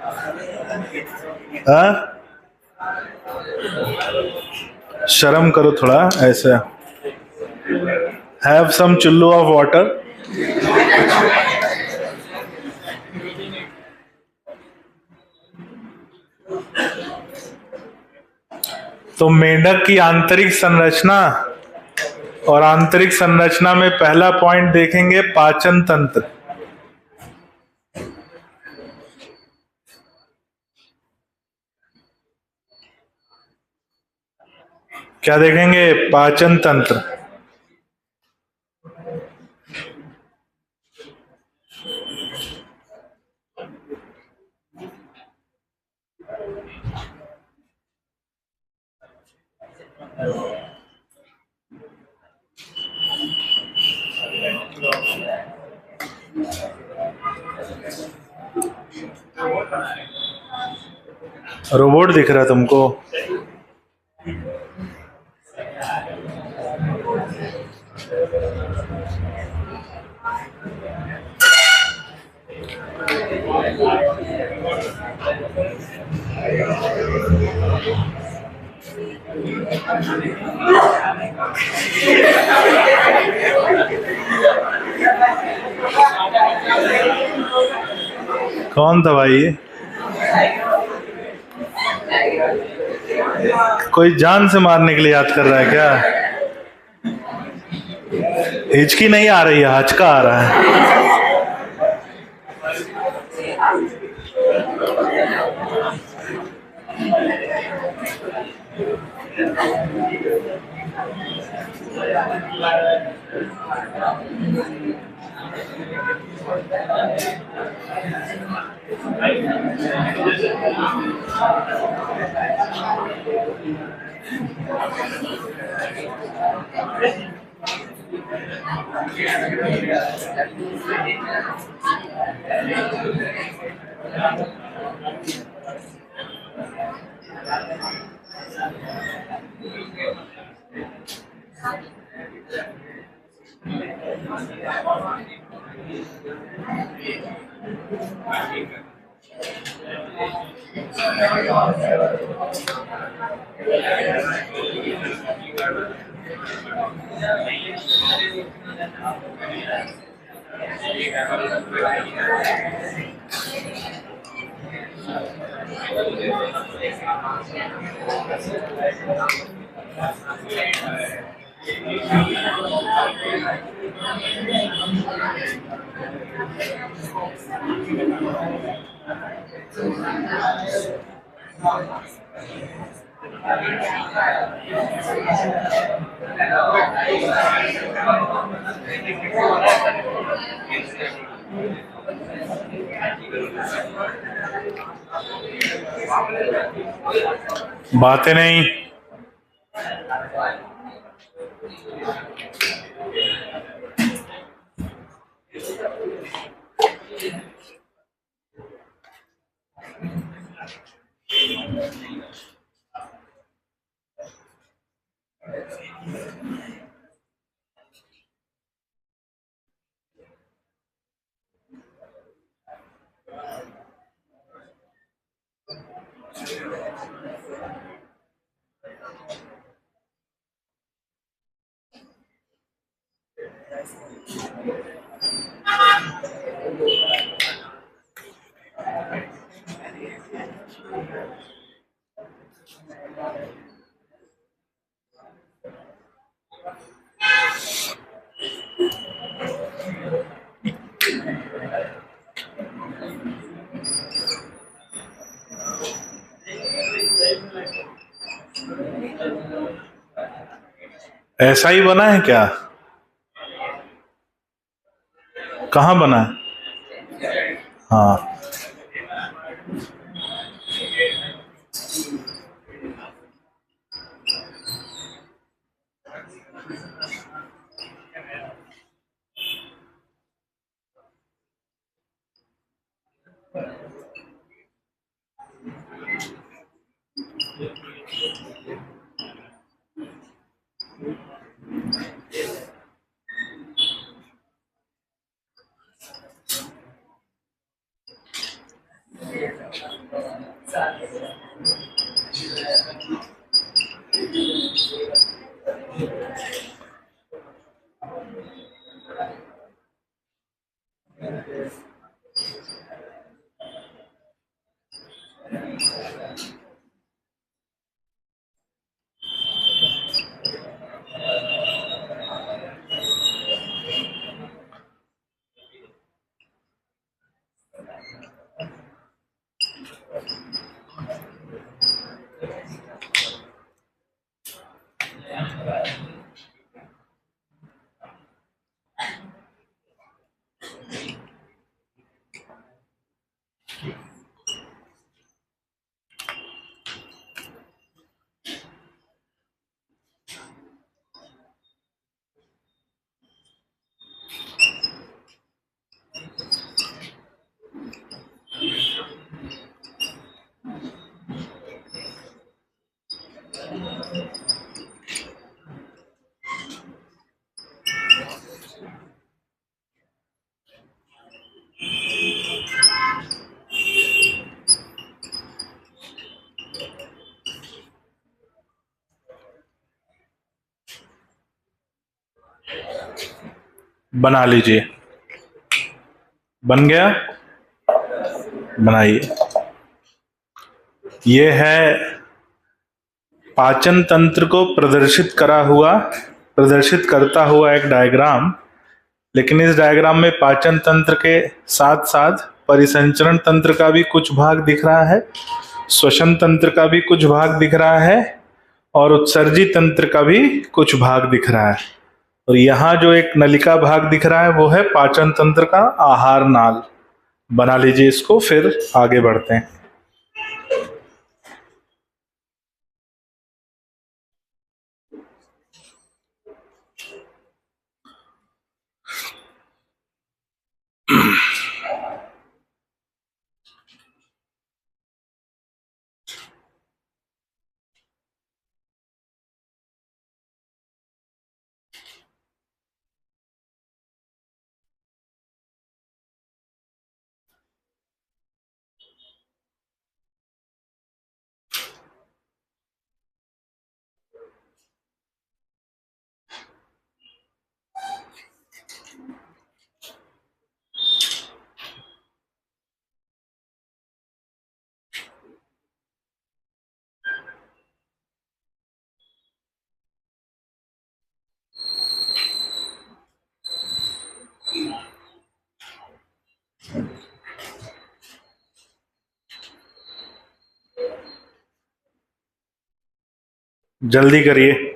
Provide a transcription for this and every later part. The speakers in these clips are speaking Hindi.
हाँ, शर्म करो थोड़ा ऐसे। हैव सम चुल्लू ऑफ वाटर। तो मेंढक की आंतरिक संरचना, और आंतरिक संरचना में पहला पॉइंट देखेंगे पाचन तंत्र। क्या देखेंगे? पाचन तंत्र। रोबोट दिख रहा है तुमको? कौन था भाई? कोई जान से मारने के लिए याद कर रहा है क्या? हिचकी नहीं आ रही है, हचका आ रहा है। बातें नहीं। ऐसा ही बना है क्या? कहाँ बना है? हाँ, बना लीजिए। बन गया? बनाइए। ये है पाचन तंत्र को प्रदर्शित करता हुआ एक डायग्राम। लेकिन इस डायग्राम में पाचन तंत्र के साथ साथ परिसंचरण तंत्र का भी कुछ भाग दिख रहा है, श्वसन तंत्र का भी कुछ भाग दिख रहा है और उत्सर्जी तंत्र का भी कुछ भाग दिख रहा है। और यहाँ जो एक नलिका भाग दिख रहा है वो है पाचन तंत्र का आहार नाल। बना लीजिए इसको, फिर आगे बढ़ते हैं। जल्दी करिए।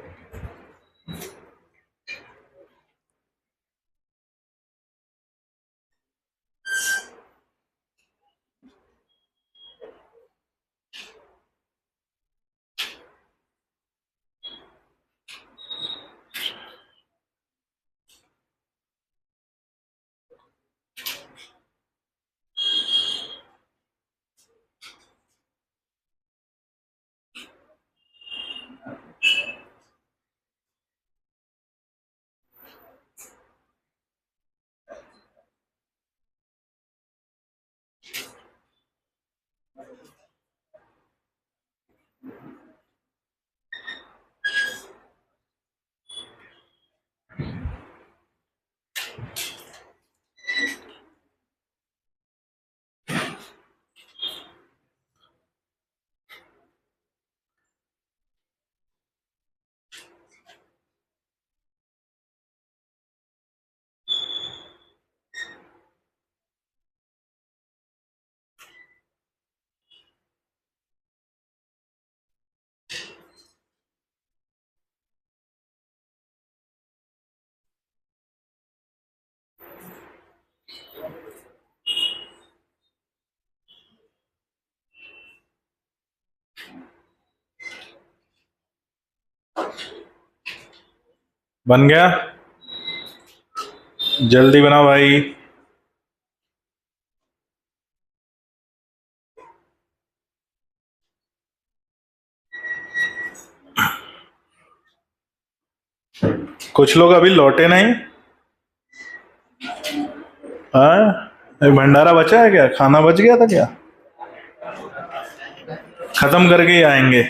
बन गया? जल्दी बनाओ भाई। कुछ लोग अभी लौटे नहीं। हाँ, भंडारा बचा है क्या? खाना बच गया था क्या? खत्म करके ही आएंगे।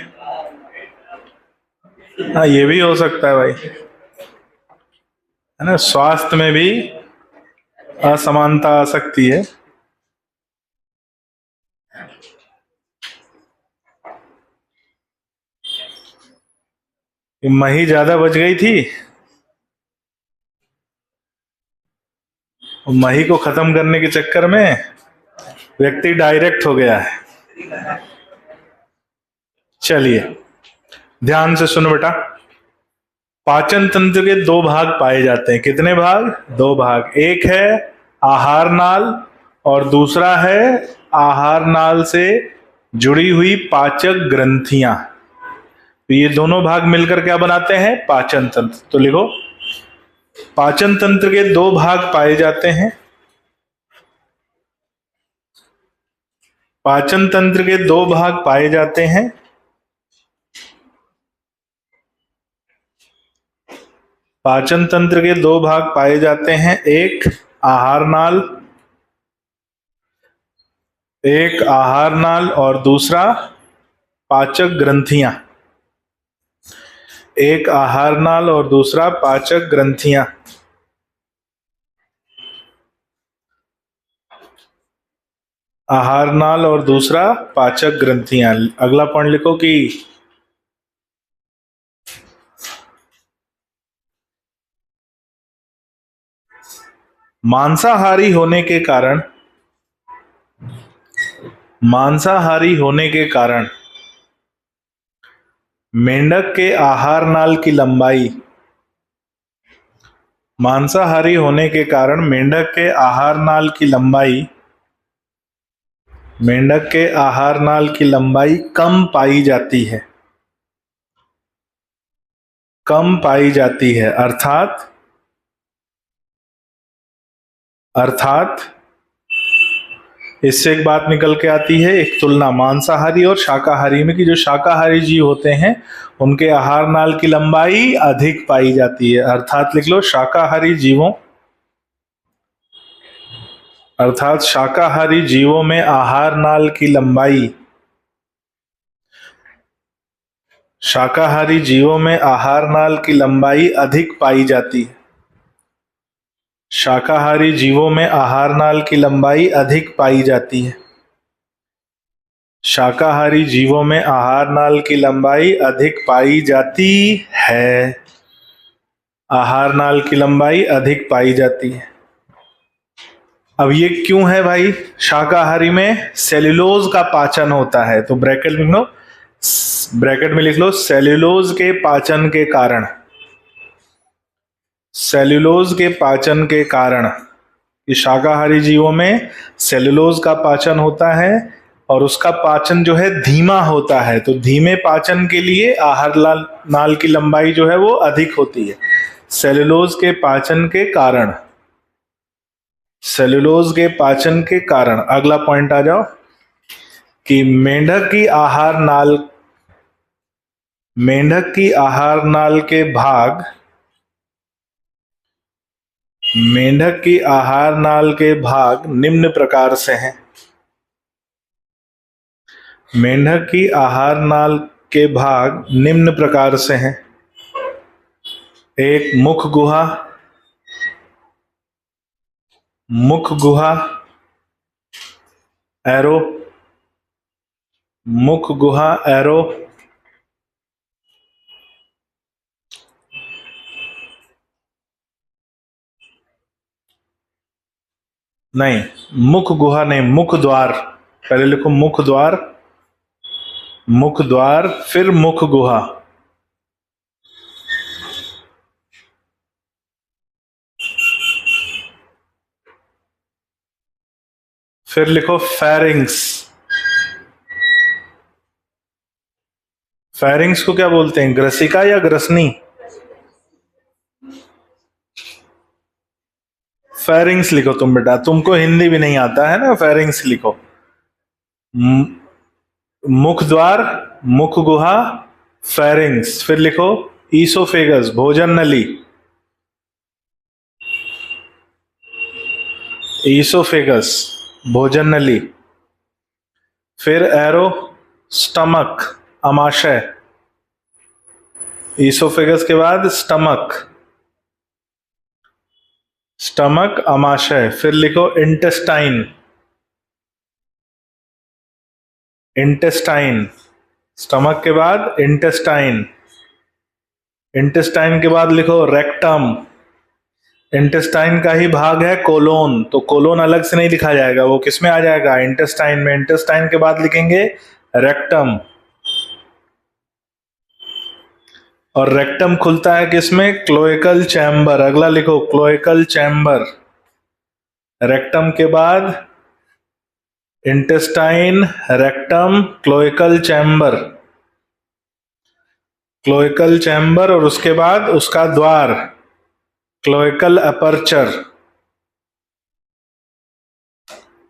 हाँ, ये भी हो सकता है भाई, है ना, स्वास्थ्य में भी असमानता आ सकती है। मही ज्यादा बच गई थी, मही को खत्म करने के चक्कर में व्यक्ति डायरेक्ट हो गया है। चलिए ध्यान से सुनो बेटा, पाचन तंत्र के दो भाग पाए जाते हैं। कितने भाग? दो भाग। एक है आहार नाल और दूसरा है आहार नाल से जुड़ी हुई पाचक ग्रंथियां। तो ये दोनों भाग मिलकर क्या बनाते हैं? पाचन तंत्र। तो लिखो, पाचन तंत्र के दो भाग पाए जाते हैं। पाचन तंत्र के दो भाग पाए जाते हैं। पाचन तंत्र के दो भाग पाए जाते हैं, एक आहार नाल, एक आहार नाल और दूसरा पाचक ग्रंथियां। एक आहार नाल और दूसरा पाचक ग्रंथियां। आहार नाल और दूसरा पाचक ग्रंथियां। अगला पॉइंट लिखो कि मांसाहारी होने के कारण, मांसाहारी होने के कारण मेंढक के आहार नाल की लंबाई, मांसाहारी होने के कारण मेंढक के आहार नाल की लंबाई, मेंढक के आहार नाल की लंबाई कम पाई जाती है। कम पाई जाती है, अर्थात इससे एक बात निकल के आती है, एक तुलना मांसाहारी और शाकाहारी में, कि जो शाकाहारी जीव होते हैं उनके आहार नाल की लंबाई अधिक पाई जाती है। अर्थात लिख लो, शाकाहारी जीवों, अर्थात शाकाहारी जीवों में आहार नाल की लंबाई, शाकाहारी जीवों में आहार नाल की लंबाई अधिक पाई जाती है। शाकाहारी जीवों में आहार नाल की लंबाई अधिक पाई जाती है। शाकाहारी जीवों में आहार नाल की लंबाई अधिक पाई जाती है। आहार नाल की लंबाई अधिक पाई जाती है। अब ये क्यों है भाई? शाकाहारी में सेल्यूलोज का पाचन होता है, तो ब्रैकेट लिख लो, ब्रैकेट में लिख लो सेल्यूलोज के पाचन के कारण, सेल्यूलोज के पाचन के कारण। कि शाकाहारी जीवों में सेल्यूलोज का पाचन होता है और उसका पाचन जो है धीमा होता है, तो धीमे पाचन के लिए आहार नाल की लंबाई जो है वो अधिक होती है, सेल्यूलोज के पाचन के कारण, सेल्यूलोज के पाचन के कारण। अगला पॉइंट आ जाओ कि मेंढक की आहार नाल, मेंढक की आहार नाल के भाग, मेंढक की आहार नाल के भाग निम्न प्रकार से हैं। मेंढक की आहार नाल के भाग निम्न प्रकार से हैं। एक मुख गुहा, मुख गुहा एरो, मुख गुहा एरो, नहीं मुख गुहा नहीं, मुख द्वार, पहले लिखो मुख द्वार, मुख द्वार फिर मुख गुहा। फिर लिखो फेरिंग्स। फेरिंग्स को क्या बोलते हैं? ग्रसिका या ग्रसनी? फेरिंग्स लिखो तुम बेटा, तुमको हिंदी भी नहीं आता है ना, फेरिंग्स लिखो। मुख द्वार, मुख गुहा, फेरिंग्स। फिर लिखो ईसोफेगस, भोजन नली, ईसोफेगस भोजन नली। फिर एरो स्टमक अमाशय, ईसोफेगस के बाद स्टमक, स्टमक अमाशय, फिर लिखो इंटेस्टाइन, इंटेस्टाइन, स्टमक के बाद इंटेस्टाइन, इंटेस्टाइन के बाद लिखो रेक्टम, इंटेस्टाइन का ही भाग है कोलोन, तो कोलोन अलग से नहीं लिखा जाएगा, वो किस में आ जाएगा, इंटेस्टाइन में। इंटेस्टाइन के बाद लिखेंगे रेक्टम, और रेक्टम खुलता है किसमें, क्लोएकल चैम्बर, अगला लिखो क्लोएकल चैम्बर, रेक्टम के बाद intestine, rectum, cloacal chamber, cloacal chamber, और उसके बाद उसका द्वार क्लोएकल अपर्चर,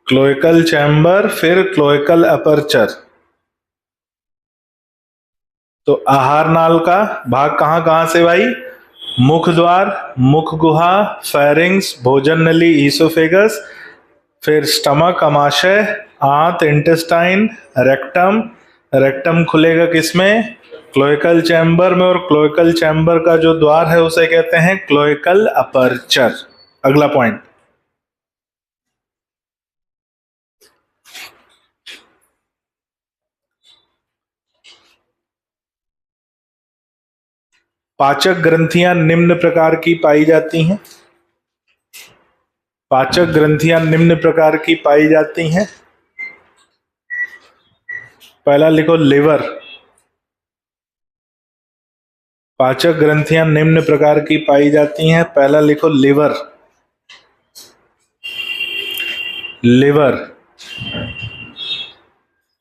क्लोएकल चैम्बर, फिर क्लोएकल अपर्चर। तो आहार नाल का भाग कहां कहां से भाई, मुख द्वार, मुख गुहा, फेरिंग्स, भोजन नली, ईसोफेगस, फिर स्टमक अमाशय, आंत इंटेस्टाइन, रेक्टम, रेक्टम खुलेगा किसमें, क्लोएकल चैम्बर में, और क्लोएकल चैम्बर का जो द्वार है उसे कहते हैं क्लोएकल अपर्चर। अगला पॉइंट, पाचक ग्रंथियां निम्न प्रकार की पाई जाती हैं, पाचक ग्रंथियां निम्न प्रकार की पाई जाती हैं। पहला लिखो लिवर, पाचक ग्रंथियां निम्न प्रकार की पाई जाती हैं, पहला लिखो लिवर, लिवर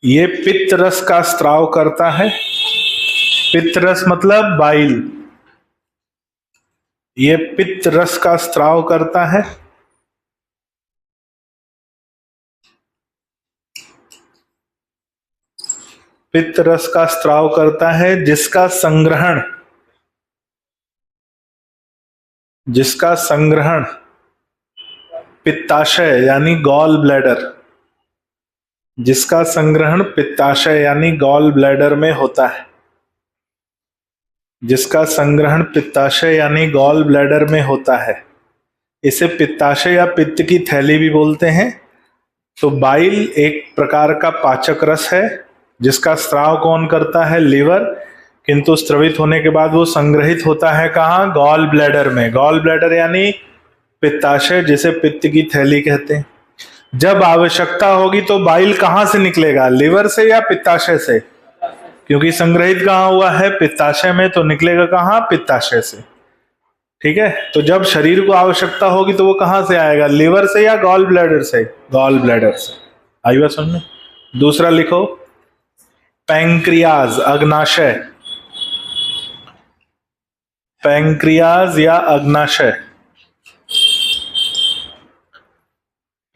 ये पित्त रस का स्त्राव करता है, पित्त रस मतलब बाइल, ये पित्त रस का स्त्राव करता है, पित्त रस का स्त्राव करता है, जिसका संग्रहण, जिसका संग्रहण पित्ताशय यानी गॉल ब्लैडर, जिसका संग्रहण पित्ताशय यानी गॉल ब्लैडर में होता है, जिसका संग्रहण पित्ताशय यानी गॉल ब्लैडर में होता है, इसे पित्ताशय या पित्त की थैली भी बोलते हैं। तो बाइल एक प्रकार का पाचक रस है जिसका स्राव कौन करता है, लिवर, किंतु स्त्रवित होने के बाद वो संग्रहित होता है कहाँ, गॉल ब्लैडर में, गॉल ब्लैडर यानी पित्ताशय जिसे पित्त की थैली कहते हैं। जब आवश्यकता होगी तो बाइल कहां से निकलेगा, लिवर से या पित्ताशय से, क्योंकि संग्रहित कहां हुआ है, पित्ताशय में, तो निकलेगा कहां, पित्ताशय से। ठीक है, तो जब शरीर को आवश्यकता होगी तो वो कहां से आएगा, लिवर से या गॉल ब्लैडर से, गॉल ब्लैडर से। आई बात समझ में। दूसरा लिखो पैंक्रियाज, अग्नाशय, पैंक्रियाज या अग्नाशय,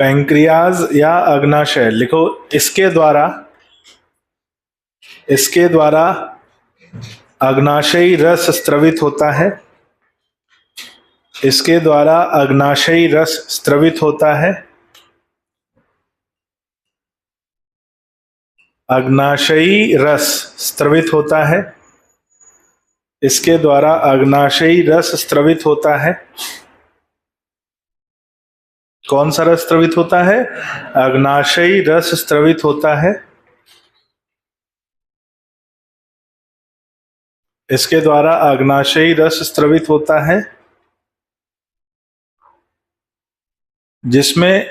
पैंक्रियाज या अग्नाशय लिखो। इसके द्वारा अग्नाशयी रस स्त्रवित होता है, इसके द्वारा अग्नाशयी रस स्त्रवित होता है, अग्नाशयी रस स्त्रवित होता है, इसके द्वारा अग्नाशयी रस स्त्रवित होता है। कौन सा रस स्त्रवित होता है, अग्नाशयी रस स्त्रवित होता है, इसके द्वारा अग्नाशयी रस स्त्रवित होता है, जिसमें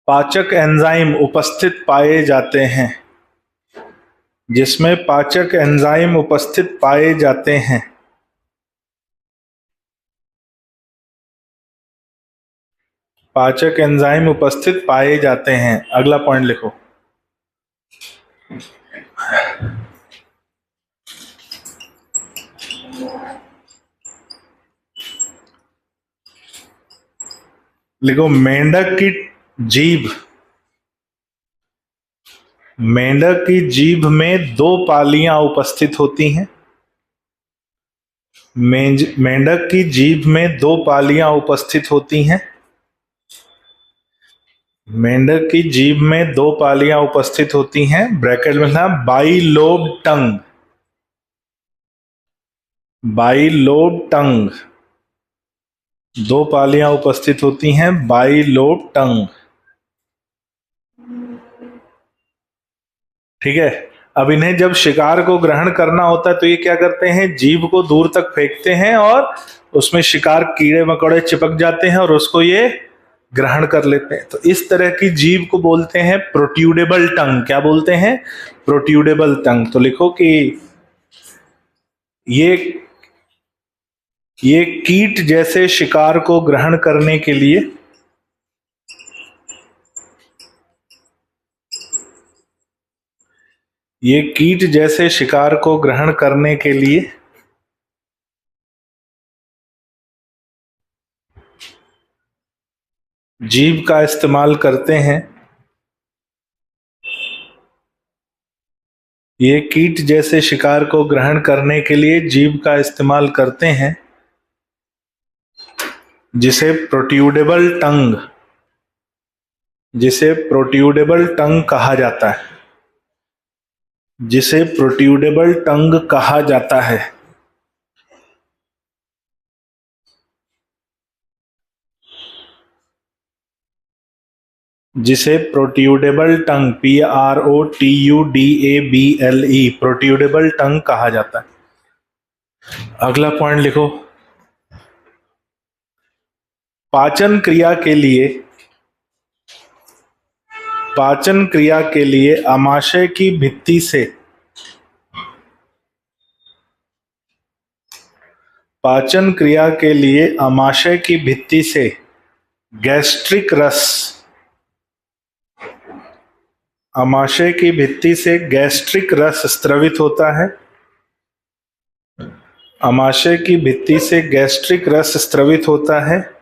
पाचक एंजाइम उपस्थित पाए जाते हैं, जिसमें पाचक एंजाइम उपस्थित पाए जाते हैं, पाचक एंजाइम उपस्थित पाए जाते हैं। अगला पॉइंट लिखो मेंढक की जीभ, मेंढक की जीभ में दो पालियां उपस्थित होती हैं, मेंढक की जीभ में दो पालियां उपस्थित होती हैं, मेंढक की जीभ में दो पालियां उपस्थित होती हैं, ब्रैकेट में था बाइलोब टंग। बाइलोब टंग, दो पालियां उपस्थित होती हैं, बाइलोब टंग। ठीक है। अब इन्हें जब शिकार को ग्रहण करना होता है तो ये क्या करते हैं, जीभ को दूर तक फेंकते हैं और उसमें शिकार कीड़े मकोड़े चिपक जाते हैं और उसको ये ग्रहण कर लेते हैं। तो इस तरह की जीभ को बोलते हैं प्रोट्यूडेबल टंग। क्या बोलते हैं, प्रोट्यूडेबल टंग। तो लिखो कि ये कीट जैसे शिकार को ग्रहण करने के लिए ये कीट जैसे शिकार को ग्रहण करने के लिए जीभ का इस्तेमाल करते हैं। ये कीट जैसे शिकार को ग्रहण करने के लिए जीभ का इस्तेमाल करते हैं, जिसे प्रोट्यूडेबल टंग कहा जाता है। जिसे प्रोट्यूडेबल टंग कहा जाता है। जिसे प्रोट्यूडेबल टंग PROTUDABLE प्रोट्यूडेबल टंग कहा जाता है। अगला पॉइंट लिखो, पाचन क्रिया के लिए आमाशय की भित्ति से पाचन क्रिया के लिए आमाशय की भित्ति से गैस्ट्रिक रस आमाशय की भित्ति से गैस्ट्रिक रस स्त्रवित होता है। आमाशय की भित्ति से गैस्ट्रिक रस स्त्रवित होता है,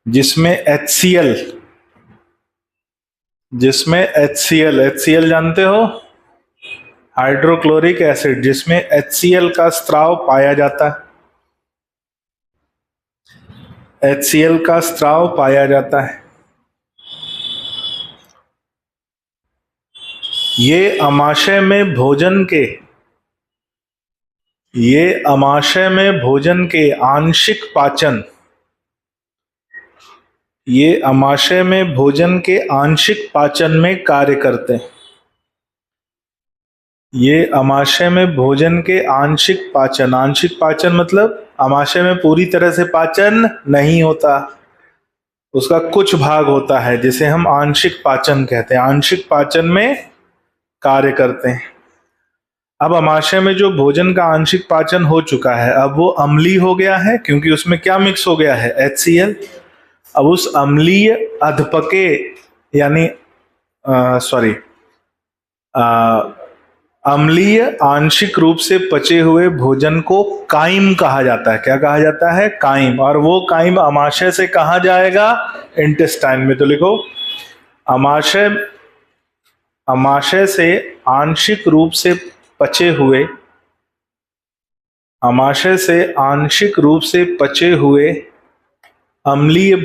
जिसमें HCl जानते हो, हाइड्रोक्लोरिक एसिड, जिसमें HCl का स्त्राव पाया जाता है। HCl का स्त्राव पाया जाता है। ये आमाशय में भोजन के आंशिक पाचन में कार्य करते हैं। ये आमाशय में भोजन के आंशिक पाचन मतलब आमाशय में पूरी तरह से पाचन नहीं होता, उसका कुछ भाग होता है, जिसे हम आंशिक पाचन कहते हैं। आंशिक पाचन में कार्य करते हैं। अब आमाशय में जो भोजन का आंशिक पाचन हो चुका है, अब वो अम्लीय हो गया है, क्योंकि उसमें क्या मिक्स हो गया है, HCl। अब उस अम्लीय अधपके यानी अम्लीय आंशिक रूप से पचे हुए भोजन को काइम कहा जाता है। क्या कहा जाता है, काइम। और वो काइम आमाशय से कहाँ जाएगा, इंटेस्टाइन में। तो लिखो, आमाशय से आंशिक रूप से पचे हुए अम्लीय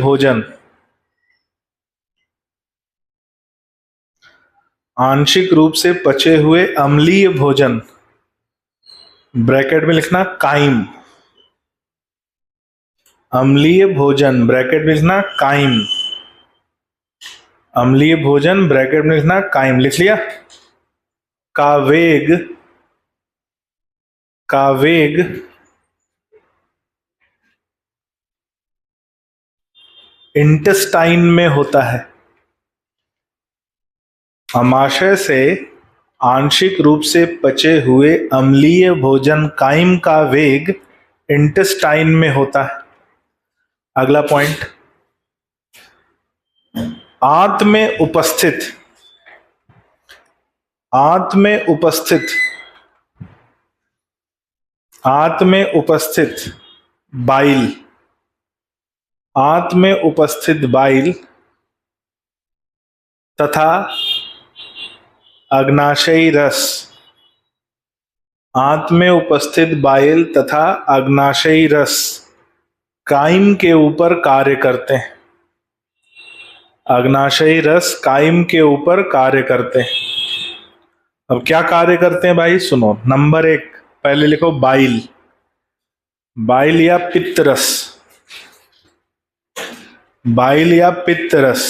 भोजन, ब्रैकेट में लिखना काइम, अम्लीय भोजन ब्रैकेट में लिखना काइम, अम्लीय भोजन ब्रैकेट में लिखना काइम। लिख लिया। का वेग इंटेस्टाइन में होता है। आमाशय से आंशिक रूप से पचे हुए अम्लीय भोजन काइम का वेग इंटेस्टाइन में होता है। अगला पॉइंट, आंत में उपस्थित बाइल तथा अग्नाशयी रस, काइम के ऊपर कार्य करते हैं। अग्नाशयी रस कायम के ऊपर कार्य करते हैं। अब क्या कार्य करते हैं भाई, सुनो। नंबर 1 पहले लिखो बाइल। बाइल या पित्त रस, बाइल या पित्त रस,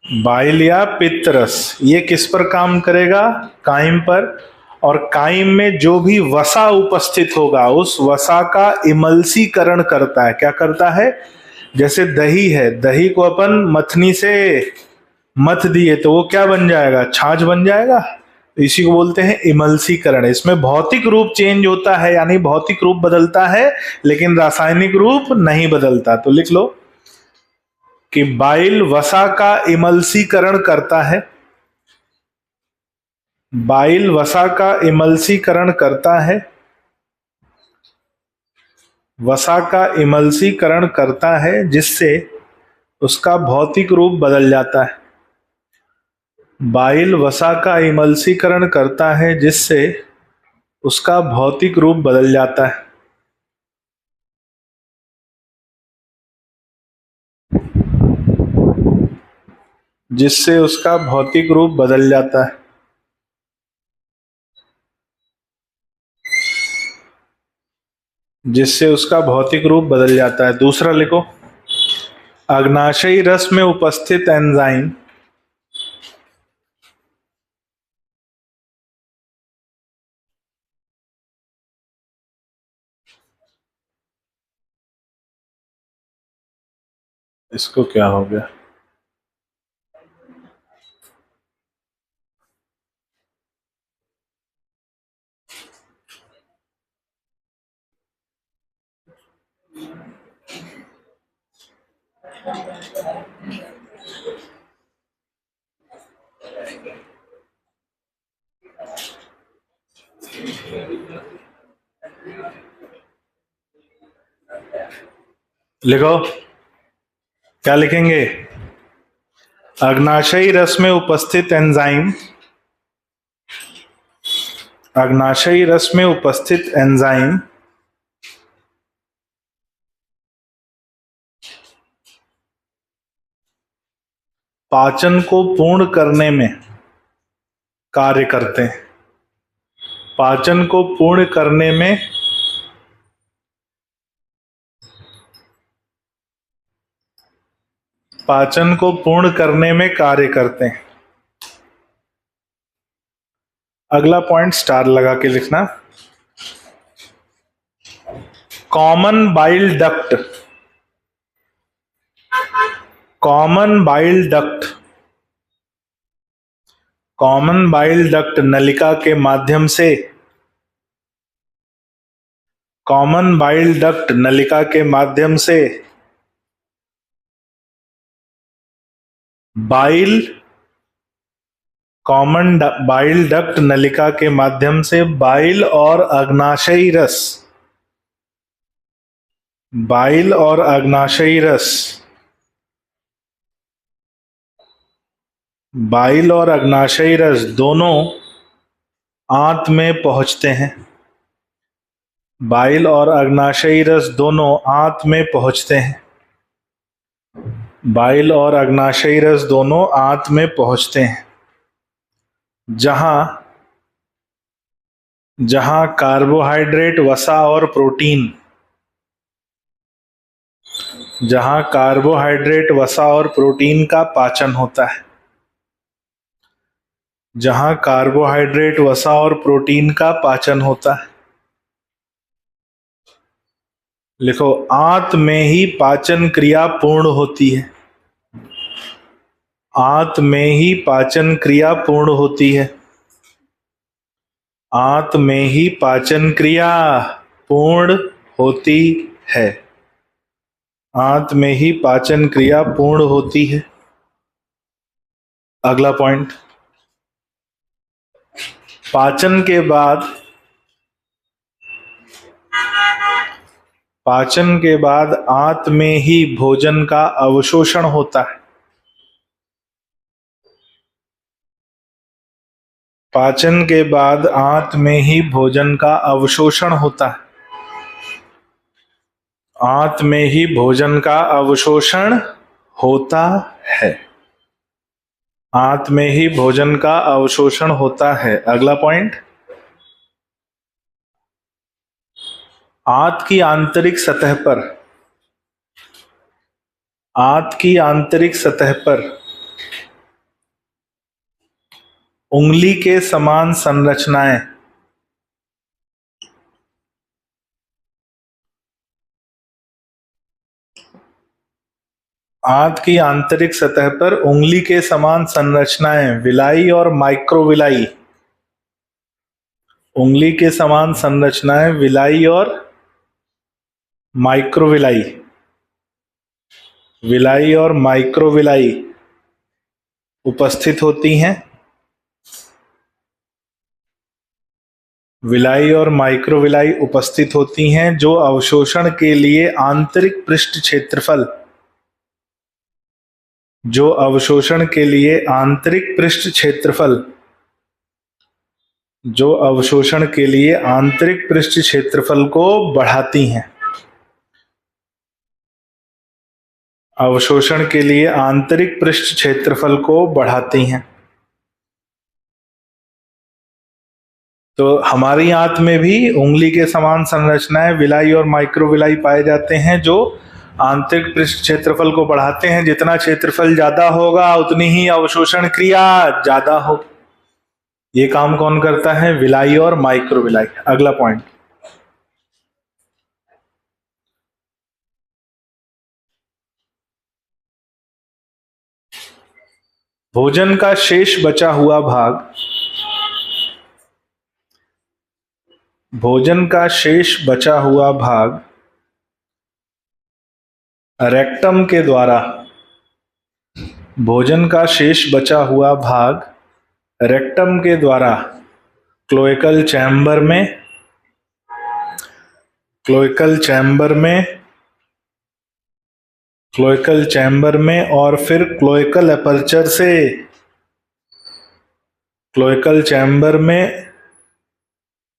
बाइल या पित्त रस, ये किस पर काम करेगा, कायम पर। और कायम में जो भी वसा उपस्थित होगा उस वसा का इमल्सीकरण करता है। क्या करता है, जैसे दही है, दही को अपन मथनी से मथ दिए तो वो क्या बन जाएगा, छाछ बन जाएगा। इसी को बोलते हैं इमल्सीकरण। इसमें भौतिक रूप चेंज होता है, यानी भौतिक रूप बदलता है, लेकिन रासायनिक रूप नहीं बदलता। तो लिख लो कि बाइल वसा का इमल्सीकरण करता है, बाइल वसा का इमल्सीकरण करता है, वसा का इमल्सीकरण करता है, जिससे उसका भौतिक रूप बदल जाता है। बाइल वसा का इमल्सीकरण करता है जिससे उसका भौतिक रूप बदल जाता है। जिससे उसका भौतिक रूप बदल जाता है। जिससे उसका भौतिक रूप बदल जाता है। दूसरा लिखो, अग्नाशयी रस में उपस्थित एंजाइम इसको क्या हो गया, लिखो। क्या लिखेंगे, अग्नाशयी रस में उपस्थित एंजाइम, अग्नाशयी रस में उपस्थित एंजाइम पाचन को पूर्ण करने में कार्य करते हैं। पाचन को पूर्ण करने में पाचन को पूर्ण करने में कार्य करते हैं। अगला पॉइंट स्टार लगा के लिखना। Common bile duct, common bile duct, common bile duct नलिका के माध्यम से, कॉमन बाइल डक्ट नलिका के माध्यम से बाइल, कॉमन बाइल डक्ट नलिका के माध्यम से बाइल और अग्नाशयी रस, बाइल और अग्नाशयी रस, बाइल और अग्नाशयी रस दोनों आंत में पहुंचते हैं। बाइल और अग्नाशयी रस दोनों आंत में पहुंचते हैं। बाइल और अग्नाशयी रस दोनों आंत में पहुंचते हैं, जहां जहां कार्बोहाइड्रेट, वसा और प्रोटीन, जहां कार्बोहाइड्रेट, वसा और प्रोटीन का पाचन होता है, जहां कार्बोहाइड्रेट, वसा और प्रोटीन का पाचन होता है। लिखो, आंत में ही पाचन क्रिया पूर्ण होती है। आंत में ही पाचन क्रिया पूर्ण होती है। आंत में ही पाचन क्रिया पूर्ण होती है। आंत में ही पाचन क्रिया पूर्ण होती है। अगला पॉइंट, पाचन के बाद, पाचन के बाद आंत में ही भोजन का अवशोषण होता है। पाचन के बाद आंत में ही भोजन का अवशोषण होता है। आंत में ही भोजन का अवशोषण होता है। आंत में ही भोजन का अवशोषण होता है। अगला पॉइंट, आंत की आंतरिक सतह पर, आंत की आंतरिक सतह पर उंगली के समान संरचनाएं, आंत की आंतरिक सतह पर उंगली के समान संरचनाएं, विलाई और माइक्रोविलाई, उंगली के समान संरचनाएं विलाई और माइक्रोविलाई, विलाई और माइक्रोविलाई उपस्थित होती हैं। विलाई और माइक्रोविलाई उपस्थित होती हैं जो अवशोषण के लिए आंतरिक पृष्ठ क्षेत्रफल, जो अवशोषण के लिए आंतरिक पृष्ठ क्षेत्रफल, जो अवशोषण के लिए आंतरिक पृष्ठ क्षेत्रफल को बढ़ाती हैं। अवशोषण के लिए आंतरिक पृष्ठ क्षेत्रफल को बढ़ाती हैं। तो हमारी आंत में भी उंगली के समान संरचनाएं विलाई और माइक्रोविलाई पाए जाते हैं जो आंतरिक पृष्ठ क्षेत्रफल को बढ़ाते हैं। जितना क्षेत्रफल ज्यादा होगा उतनी ही अवशोषण क्रिया ज्यादा होगी। ये काम कौन करता है? विलाई और माइक्रोविलाई। अगला पॉइंट, भोजन का शेष बचा हुआ भाग, भोजन का शेष बचा हुआ भाग रेक्टम के द्वारा, भोजन का शेष बचा हुआ भाग रेक्टम के द्वारा क्लोएकल चैम्बर में, क्लोएकल चैम्बर में, क्लोएकल चैम्बर में और फिर क्लोएकल एपर्चर से, क्लोएकल चैम्बर में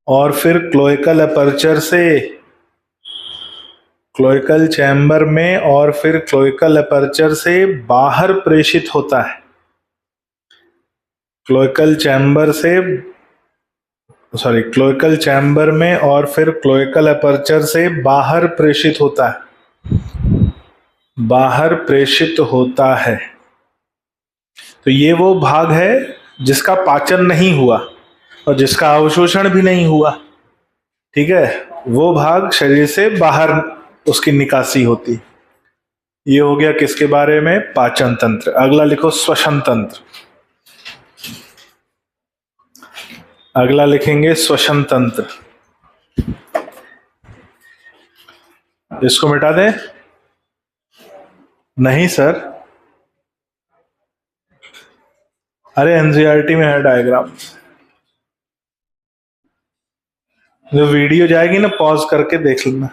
और फिर क्लोएकल एपर्चर से, क्लोएकल चैम्बर में और फिर क्लोएकल एपर्चर से बाहर प्रेषित होता है। क्लोएकल चैम्बर से, सॉरी, क्लोएकल चैम्बर में और फिर क्लोएकल एपर्चर से बाहर प्रेषित होता है, बाहर प्रेषित होता है। तो ये वो भाग है जिसका पाचन नहीं हुआ और जिसका अवशोषण भी नहीं हुआ। ठीक है, वो भाग शरीर से बाहर उसकी निकासी होती। ये हो गया किसके बारे में? पाचन तंत्र। अगला लिखो श्वसन तंत्र। अगला लिखेंगे श्वसन तंत्र। इसको मिटा दें? नहीं सर, अरे एनसीईआरटी में है डायग्राम। जो वीडियो जाएगी ना, पॉज करके देख लेना।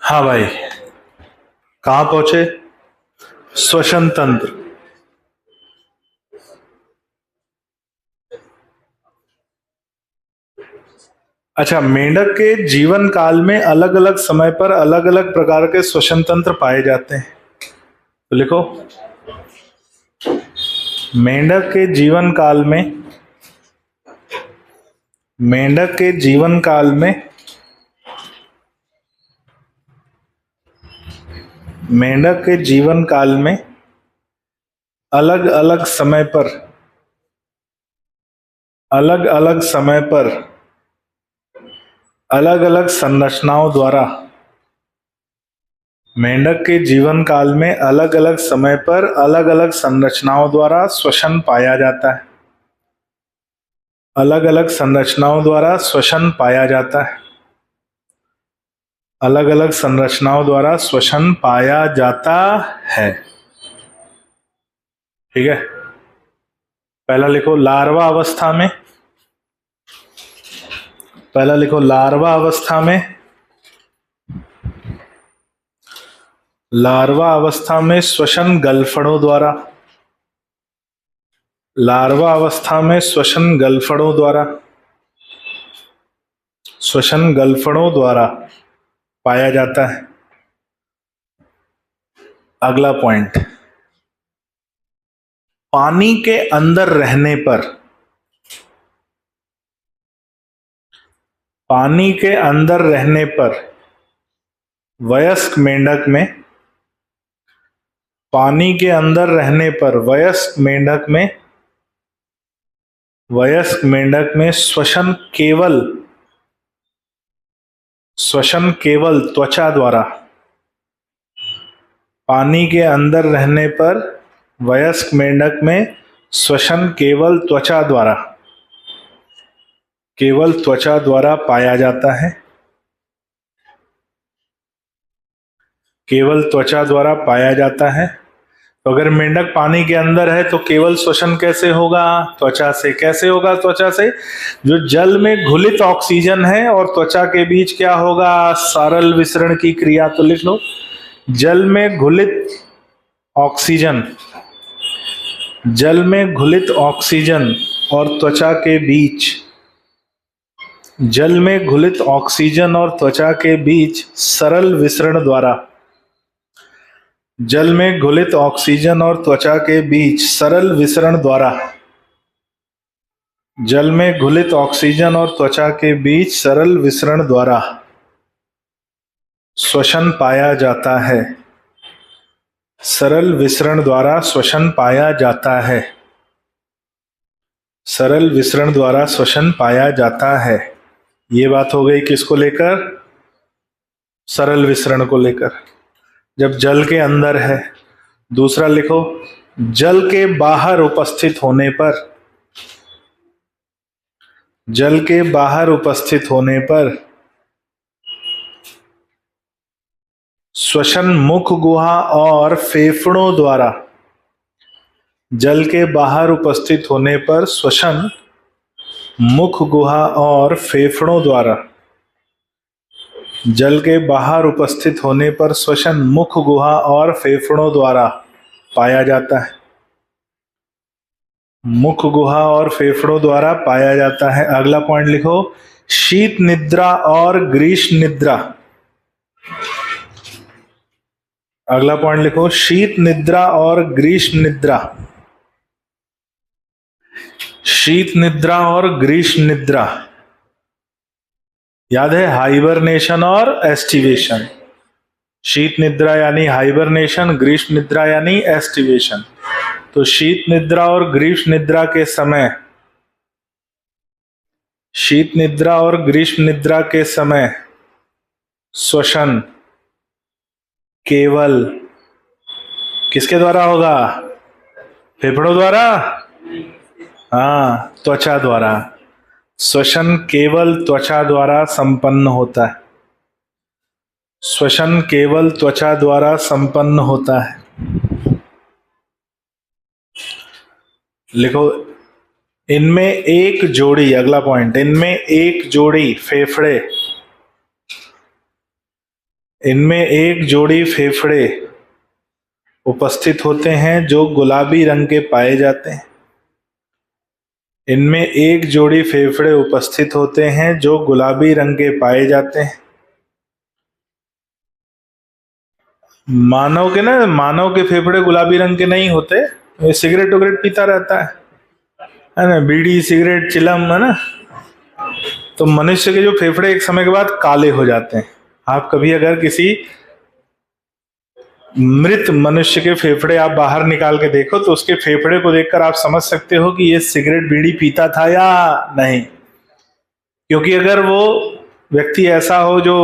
हाँ भाई, कहां पहुंचे? श्वसन तंत्र। अच्छा, मेंढक के जीवन काल में अलग अलग समय पर अलग अलग प्रकार के श्वसन तंत्र पाए जाते हैं। तो लिखो, मेंढक के जीवन काल में, मेंढक के जीवन काल में, मेंढक के जीवन काल में अलग अलग समय पर, अलग अलग समय पर अलग अलग संरचनाओं द्वारा, मेंढक के जीवन काल में अलग अलग समय पर अलग अलग संरचनाओं द्वारा श्वसन पाया जाता है। अलग अलग संरचनाओं द्वारा श्वसन पाया जाता है। अलग अलग संरचनाओं द्वारा श्वसन पाया जाता है। ठीक है, पहला लिखो लार्वा अवस्था में, पहला लिखो लार्वा अवस्था में, लार्वा अवस्था में श्वसन गलफड़ों द्वारा, लार्वा अवस्था में श्वसन गलफड़ों द्वारा, श्वसन गलफड़ों द्वारा पाया जाता है। अगला पॉइंट, पानी के अंदर रहने पर, पानी के अंदर रहने पर वयस्क मेंढक में, पानी के अंदर रहने पर वयस्क मेंढक में, वयस्क मेंढक में श्वसन केवल, श्वसन केवल त्वचा द्वारा, पानी के अंदर रहने पर वयस्क मेंढक में श्वसन केवल त्वचा द्वारा, केवल त्वचा द्वारा पाया जाता है, केवल त्वचा द्वारा पाया जाता है। तो अगर मेंढक पानी के अंदर है तो केवल श्वसन कैसे होगा? त्वचा से। कैसे होगा? त्वचा से। जो जल में घुलित ऑक्सीजन है और त्वचा के बीच क्या होगा? सरल विसरण की क्रिया। तो लिख लो, जल में घुलित ऑक्सीजन, जल में घुलित ऑक्सीजन और त्वचा के बीच, जल में घुलित ऑक्सीजन और त्वचा के बीच सरल विसरण द्वारा, जल में घुलित ऑक्सीजन और त्वचा के बीच सरल विसरण द्वारा, जल में घुलित ऑक्सीजन और त्वचा के बीच सरल विसरण द्वारा श्वसन पाया जाता है, सरल विसरण द्वारा श्वसन पाया जाता है, सरल विसरण द्वारा श्वसन पाया जाता है। ये बात हो गई किसको लेकर? सरल विसरण को लेकर, जब जल के अंदर है। दूसरा लिखो, जल के बाहर उपस्थित होने पर, जल के बाहर उपस्थित होने पर श्वसन मुख गुहा और फेफड़ों द्वारा, जल के बाहर उपस्थित होने पर श्वसन मुख गुहा और फेफड़ों द्वारा, जल के बाहर उपस्थित होने पर श्वसन मुख गुहा और फेफड़ों द्वारा पाया जाता है, मुख गुहा और फेफड़ों द्वारा पाया जाता है। अगला पॉइंट लिखो, शीत निद्रा और ग्रीष्म निद्रा। अगला पॉइंट लिखो, शीत निद्रा और ग्रीष्म निद्रा, शीत निद्रा और ग्रीष्म निद्रा। याद है, हाइबरनेशन और एस्टिवेशन। शीत निद्रा यानी हाइबरनेशन, ग्रीष्म निद्रा यानी एस्टिवेशन। तो शीत निद्रा और ग्रीष्म निद्रा के समय, शीत निद्रा और ग्रीष्म निद्रा के समय श्वसन केवल किसके द्वारा होगा? फेफड़ों द्वारा? हाँ, त्वचा द्वारा। श्वसन केवल त्वचा द्वारा संपन्न होता है, श्वसन केवल त्वचा द्वारा संपन्न होता है। लिखो, इनमें एक जोड़ी, अगला पॉइंट, इनमें एक जोड़ी फेफड़े, इनमें एक जोड़ी फेफड़े उपस्थित होते हैं जो गुलाबी रंग के पाए जाते हैं, इनमें एक जोड़ी फेफड़े उपस्थित होते हैं जो गुलाबी रंग के पाए जाते हैं। मानव के ना, मानव के फेफड़े गुलाबी रंग के नहीं होते, ये सिगरेट वगैरह पीता रहता है ना, बीड़ी सिगरेट चिलम, है ना। तो मनुष्य के जो फेफड़े एक समय के बाद काले हो जाते हैं। आप कभी अगर किसी मृत मनुष्य के फेफड़े आप बाहर निकाल के देखो तो उसके फेफड़े को देखकर आप समझ सकते हो कि ये सिगरेट बीड़ी पीता था या नहीं। क्योंकि अगर वो व्यक्ति ऐसा हो जो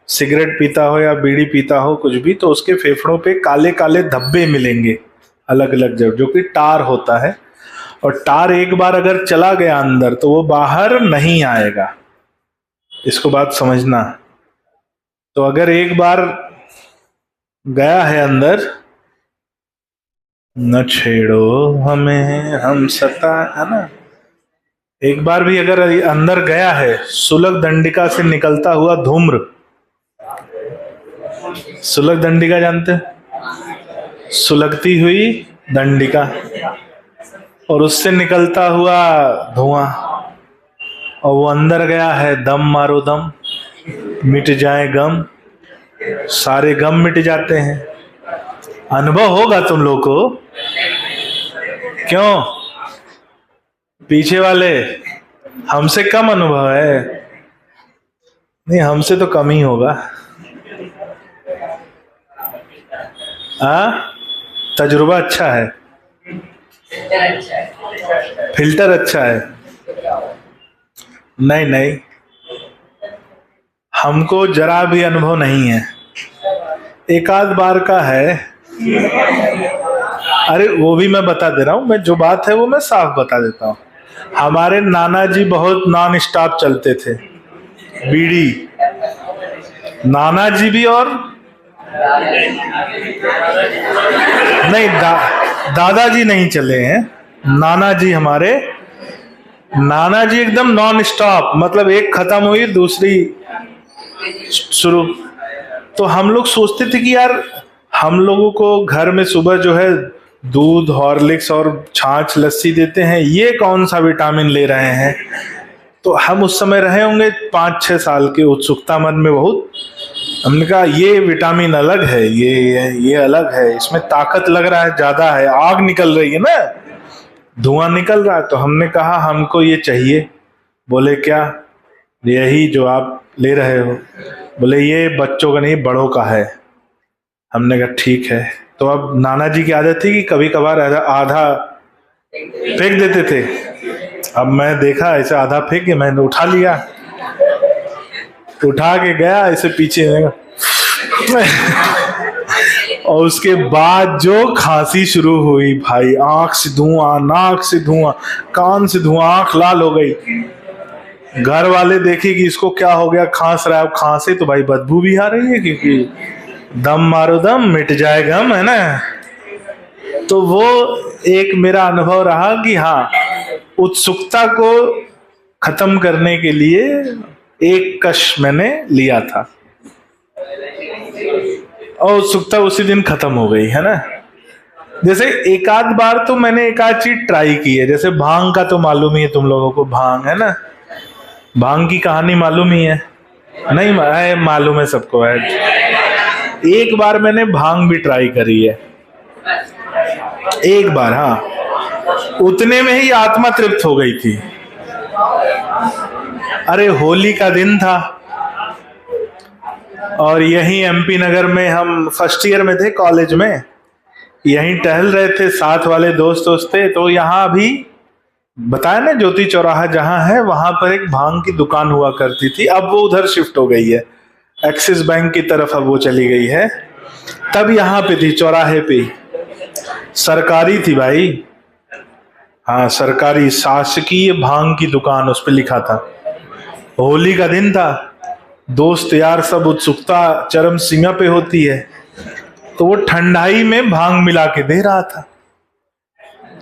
सिगरेट पीता हो या बीड़ी पीता हो कुछ भी, तो उसके फेफड़ों पे काले काले धब्बे मिलेंगे अलग अलग जगह, जो कि टार होता है। और टार एक बार अगर चला गया अंदर तो वो बाहर नहीं आएगा, इसको बात समझना। तो अगर एक बार गया है अंदर, न छेड़ो हमें हम सता, है ना, एक बार भी अगर अंदर गया है, सुलग दंडिका से निकलता हुआ धूम्र, सुलग दंडिका जानते हैं, सुलगती हुई दंडिका, और उससे निकलता हुआ धुआं, और वो अंदर गया है, दम मारो दम, मिट जाए गम, सारे गम मिट जाते हैं। अनुभव होगा तुम लोग को, क्यों? पीछे वाले हमसे कम अनुभव है? नहीं, हमसे तो कम ही होगा। तजुर्बा अच्छा है, फिल्टर अच्छा है। नहीं नहीं, हमको जरा भी अनुभव नहीं है, एक आध बार का है। अरे वो भी मैं बता दे रहा हूं, मैं जो बात है वो मैं साफ बता देता हूं। हमारे नाना जी बहुत नॉन स्टॉप चलते थे बीड़ी, नाना जी भी, और नहीं दादाजी नहीं चले हैं, नाना जी हमारे, नाना जी एकदम नॉन स्टॉप, मतलब एक खत्म हुई दूसरी शुरू। तो हम लोग सोचते थे कि यार हम लोगों को घर में सुबह जो है दूध, हॉर्लिक्स और छाछ लस्सी देते हैं, ये कौन सा विटामिन ले रहे हैं। तो हम उस समय रहे होंगे 5-6 साल के, उत्सुकता मन में बहुत, हमने कहा ये विटामिन अलग है, ये अलग है, इसमें ताकत लग रहा है ज्यादा है, आग निकल रही है ना, धुआं निकल रहा है। तो हमने कहा हमको ये चाहिए। बोले क्या? यही जो आप ले रहे हो। बोले ये बच्चों का नहीं, बड़ों का है। हमने कहा ठीक है। तो अब नाना जी की आदत थी कि कभी कभार आधा फेंक देते थे। अब मैं देखा ऐसे आधा फेंक के, मैंने उठा लिया, उठा के गया ऐसे पीछे और उसके बाद जो खांसी शुरू हुई भाई, आंख से धुआं, नाक से धुआं, कान से धुआं, आंख लाल हो गई। घर वाले देखे कि इसको क्या हो गया, खांस रहा है। अब खांसे तो भाई बदबू भी आ रही है, क्योंकि दम मारो दम मिट जाए गम, है ना। तो वो एक मेरा अनुभव रहा कि हाँ, उत्सुकता को खत्म करने के लिए एक कश मैंने लिया था, और उत्सुकता उसी दिन खत्म हो गई, है ना। जैसे एक आध बार तो मैंने एक आध चीज ट्राई की है, जैसे भांग का तो मालूम ही है तुम लोगों को, भांग, है ना, भांग की कहानी मालूम ही है, नहीं है? मालूम है सबको है। एक बार मैंने भांग भी ट्राई करी है, एक बार, हाँ, उतने में ही आत्मा तृप्त हो गई थी। अरे होली का दिन था, और यहीं एमपी नगर में हम फर्स्ट ईयर में थे कॉलेज में, यहीं टहल रहे थे, साथ वाले दोस्त थे। तो यहाँ अभी बताया ना, ज्योति चौराहा जहाँ है वहां पर एक भांग की दुकान हुआ करती थी, अब वो उधर शिफ्ट हो गई है, एक्सिस बैंक की तरफ अब वो चली गई है। तब यहाँ पे थी, चौराहे पे, सरकारी थी भाई, हाँ सरकारी, शासकीय भांग की दुकान, उस पे लिखा था। होली का दिन था, दोस्त यार सब, उत्सुकता चरम सीमा पे होती है। तो वो ठंडाई में भांग मिला के दे रहा था,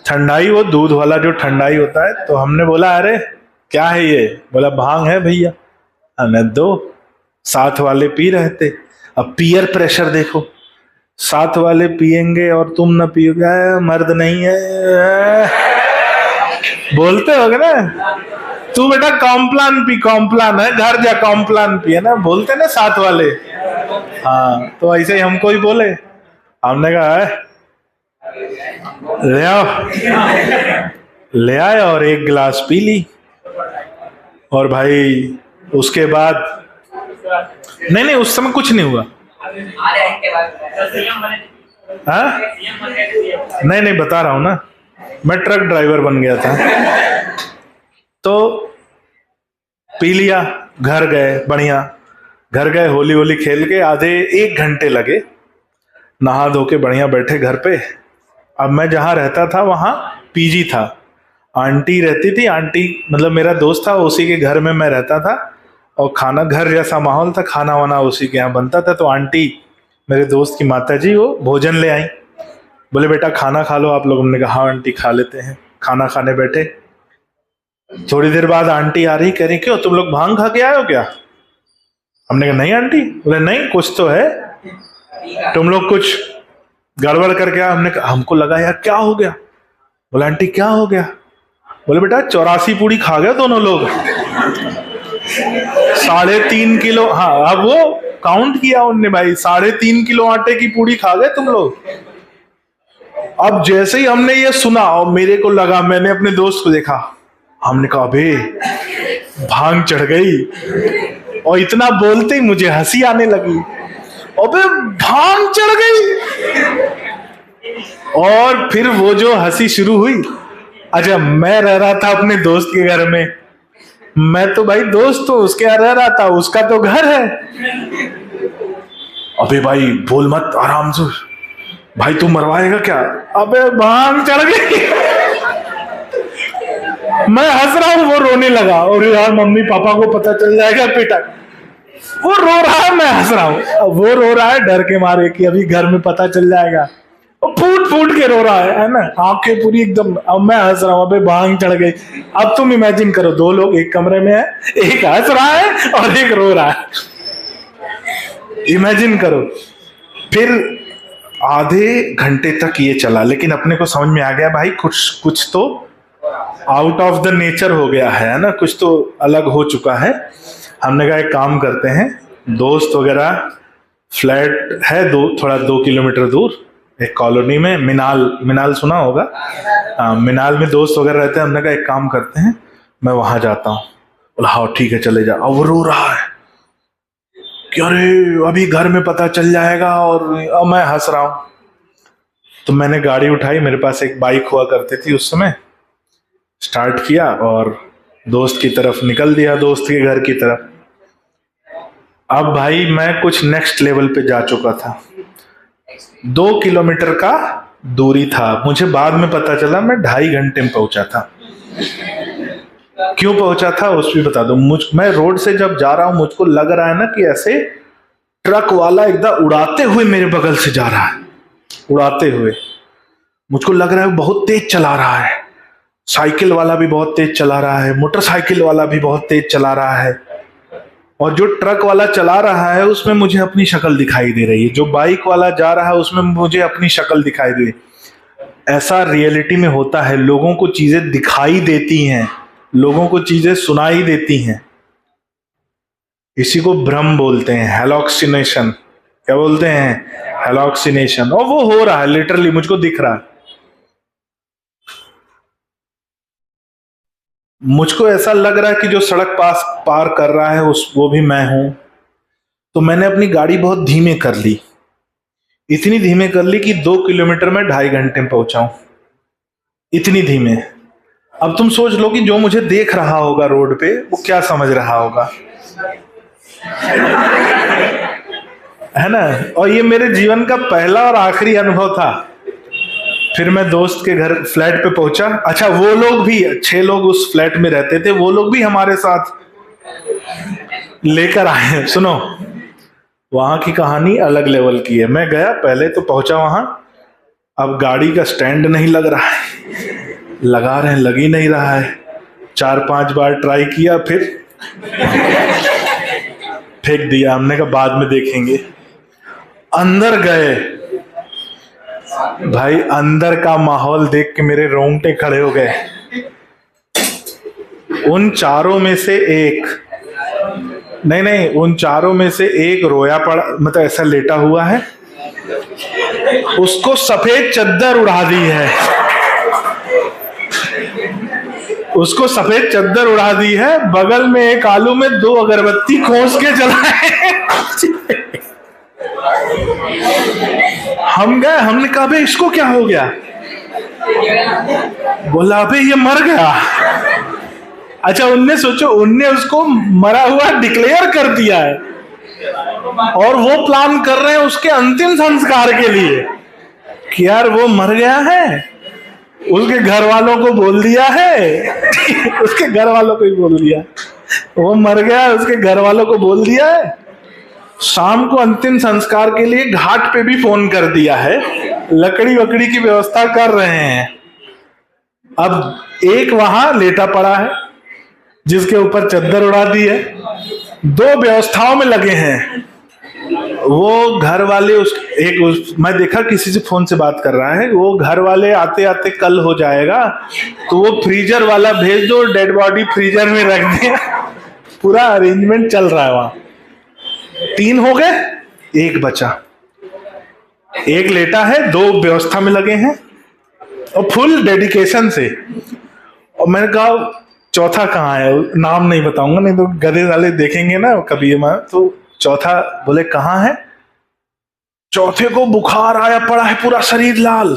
ठंडाई, वो दूध वाला जो ठंडाई होता है। तो हमने बोला अरे क्या है ये? बोला भांग है भैया। हमने दो, साथ वाले पी रहे थे। अब पीयर प्रेशर देखो, साथ वाले पिएंगे और तुम ना पियोगे, मर्द नहीं है, बोलते होगे ना, तू बेटा कॉम्प्लान पी, कॉम्प्लान है, घर जा कॉम्प्लान पिए ना, बोलते ना साथ वाले। हाँ, तो ऐसे ही हमको ही बोले। हमने कहा ले आओ, ले आए और एक गिलास पी ली। और भाई उसके बाद नहीं, उस समय कुछ नहीं हुआ। हाँ, नहीं बता रहा हूं ना, मैं ट्रक ड्राइवर बन गया था। तो पी लिया, घर गए, बढ़िया, घर गए, होली होली खेल के आधे 1 घंटे लगे, नहा धो के बढ़िया बैठे घर पे। अब मैं जहाँ रहता था वहाँ पीजी था, आंटी रहती थी, आंटी मतलब मेरा दोस्त था, उसी के घर में मैं रहता था। और खाना घर जैसा माहौल था, खाना वाना उसी के यहाँ बनता था। तो आंटी, मेरे दोस्त की माता जी, वो भोजन ले आई, बोले बेटा खाना खा लो आप लोग। हमने कहा हाँ आंटी खा लेते हैं। खाना खाने बैठे, थोड़ी देर बाद आंटी आ रही, कह रही क्यों तुम लोग भांग खा के आए हो क्या? हमने कहा नहीं आंटी। बोले नहीं कुछ तो है, तुम लोग कुछ गड़बड़ करके आए। हमने कहा हमको लगा यार क्या हो गया। बोले आंटी क्या हो गया? बोले बेटा 84 पूड़ी खा गए दोनों लोग, 3.5 किलो। हाँ अब वो काउंट किया उनने भाई, 3.5 किलो आटे की पूड़ी खा गए तुम लोग। अब जैसे ही हमने ये सुना और मेरे को लगा, मैंने अपने दोस्त को देखा, हमने कहा अबे भांग चढ़ गई। और इतना बोलते ही मुझे हंसी आने लगी, अबे भांग चढ़ गई। और फिर वो जो हंसी शुरू हुई। अच्छा मैं रह रहा था अपने दोस्त के घर में, मैं तो भाई दोस्त हूं, उसके यहाँ रह रहा था, उसका तो घर है। अबे भाई बोल मत, आराम से, भाई तू मरवाएगा क्या? अबे भांग चढ़ गई। मैं हंस रहा हूं, वो रोने लगा, और यार मम्मी पापा को पता चल जाएगा बेटा। वो रो रहा है, मैं हंस रहा हूं। वो रो रहा है डर के मारे कि अभी घर में पता चल जाएगा, फूट फूट के रो रहा है ना, आंखें पूरी एकदम। अब मैं हंस रहा हूं, अबे भांग चढ़ गई। अब तुम इमेजिन करो, 2 लोग एक कमरे में है, एक हंस रहा है और एक रो रहा है। इमेजिन करो। फिर आधे घंटे तक ये चला, लेकिन अपने को समझ में आ गया भाई कुछ तो आउट ऑफ द नेचर हो गया है ना, कुछ तो अलग हो चुका है। हमने कहा एक काम करते हैं, दोस्त वगैरह, फ्लैट है थोड़ा 2 किलोमीटर दूर एक कॉलोनी में, मिनाल सुना होगा, मिनाल में दोस्त वगैरह रहते हैं। हमने कहा एक काम करते हैं, मैं वहां जाता हूँ। बोला हाँ ठीक है चले जा। और वो रो रहा है कि अरे अभी घर में पता चल जाएगा, और मैं हंस रहा हूं। तो मैंने गाड़ी उठाई, मेरे पास एक बाइक हुआ करती थी उस समय, स्टार्ट किया और दोस्त की तरफ निकल दिया, दोस्त के घर की तरफ। अब भाई मैं कुछ नेक्स्ट लेवल पे जा चुका था, 2 किलोमीटर का दूरी था। मुझे बाद में पता चला मैं 2.5 घंटे में पहुंचा था। क्यों पहुंचा था उस भी बता दो। मैं रोड से जब जा रहा हूं, मुझको लग रहा है ना कि ऐसे ट्रक वाला एकदम उड़ाते हुए मेरे बगल से जा रहा है, उड़ाते हुए। मुझको लग रहा है बहुत तेज चला रहा है, साइकिल वाला भी बहुत तेज चला रहा है, मोटरसाइकिल वाला भी बहुत तेज चला रहा है, और जो ट्रक वाला चला रहा है उसमें मुझे अपनी शक्ल दिखाई दे रही है, जो बाइक वाला जा रहा है उसमें मुझे अपनी शक्ल दिखाई दे रही है। ऐसा रियलिटी में होता है, लोगों को चीजें दिखाई देती हैं, लोगों को चीजें सुनाई देती हैं। इसी को भ्रम बोलते हैं, हेलुसिनेशन। क्या बोलते हैं? हेलुसिनेशन। और वो हो रहा है, लिटरली मुझको दिख रहा है। मुझको ऐसा लग रहा है कि जो सड़क पार कर रहा है वो भी मैं हूं। तो मैंने अपनी गाड़ी बहुत धीमे कर ली, इतनी धीमे कर ली कि 2 किलोमीटर में 2.5 घंटे में पहुंचाऊं, इतनी धीमे। अब तुम सोच लो कि जो मुझे देख रहा होगा रोड पे, वो क्या समझ रहा होगा, है ना। और ये मेरे जीवन का पहला और आखिरी अनुभव था। फिर मैं दोस्त के घर फ्लैट पे पहुंचा। अच्छा वो लोग भी, 6 लोग उस फ्लैट में रहते थे, वो लोग भी हमारे साथ लेकर आए। सुनो, वहां की कहानी अलग लेवल की है। मैं गया, पहले तो पहुंचा वहां, अब गाड़ी का स्टैंड नहीं लग रहा है, लगा रहे हैं, लग ही नहीं रहा है। 4-5 बार ट्राई किया, फिर फेंक दिया। हमने कहा बाद में देखेंगे। अंदर गए भाई, अंदर का माहौल देख के मेरे रोंगटे खड़े हो गए। उन चारों में से एक, नहीं, उन चारों में से एक रोया पड़ा, मतलब ऐसा लेटा हुआ है, उसको सफेद चद्दर उड़ा दी है, उसको सफेद चद्दर उड़ा दी है। बगल में एक आलू में 2 अगरबत्ती खोस के जलाए। हम गए, हमने कहा भाई इसको क्या हो गया? बोला अबे ये मर गया। अच्छा उनने सोचो, उनने उसको मरा हुआ डिक्लेयर कर दिया है, और वो प्लान कर रहे हैं उसके अंतिम संस्कार के लिए कि यार वो मर गया है, उसके घर वालों को बोल दिया है। उसके घर वालों को ही बोल दिया। वो मर गया, उसके घर वालों को बोल दिया है, शाम को अंतिम संस्कार के लिए घाट पे भी फोन कर दिया है, लकड़ी वकड़ी की व्यवस्था कर रहे हैं। अब एक वहां लेटा पड़ा है जिसके ऊपर चद्दर उड़ा दी है, दो व्यवस्थाओं में लगे हैं। वो घर वाले मैं देखा किसी से फोन से बात कर रहा है, वो घर वाले आते आते कल हो जाएगा, तो वो फ्रीजर वाला भेज दो, डेड बॉडी फ्रीजर में रख दिया। पूरा अरेंजमेंट चल रहा है वहां। 3 हो गए, 1 बचा। एक लेटा है, 2 व्यवस्था में लगे हैं और फुल डेडिकेशन से। और मैंने कहा चौथा कहाँ है, नाम नहीं बताऊंगा नहीं तो गधे वाले देखेंगे ना कभी। तो चौथा बोले कहाँ है। चौथे को बुखार आया पड़ा है, पूरा शरीर लाल।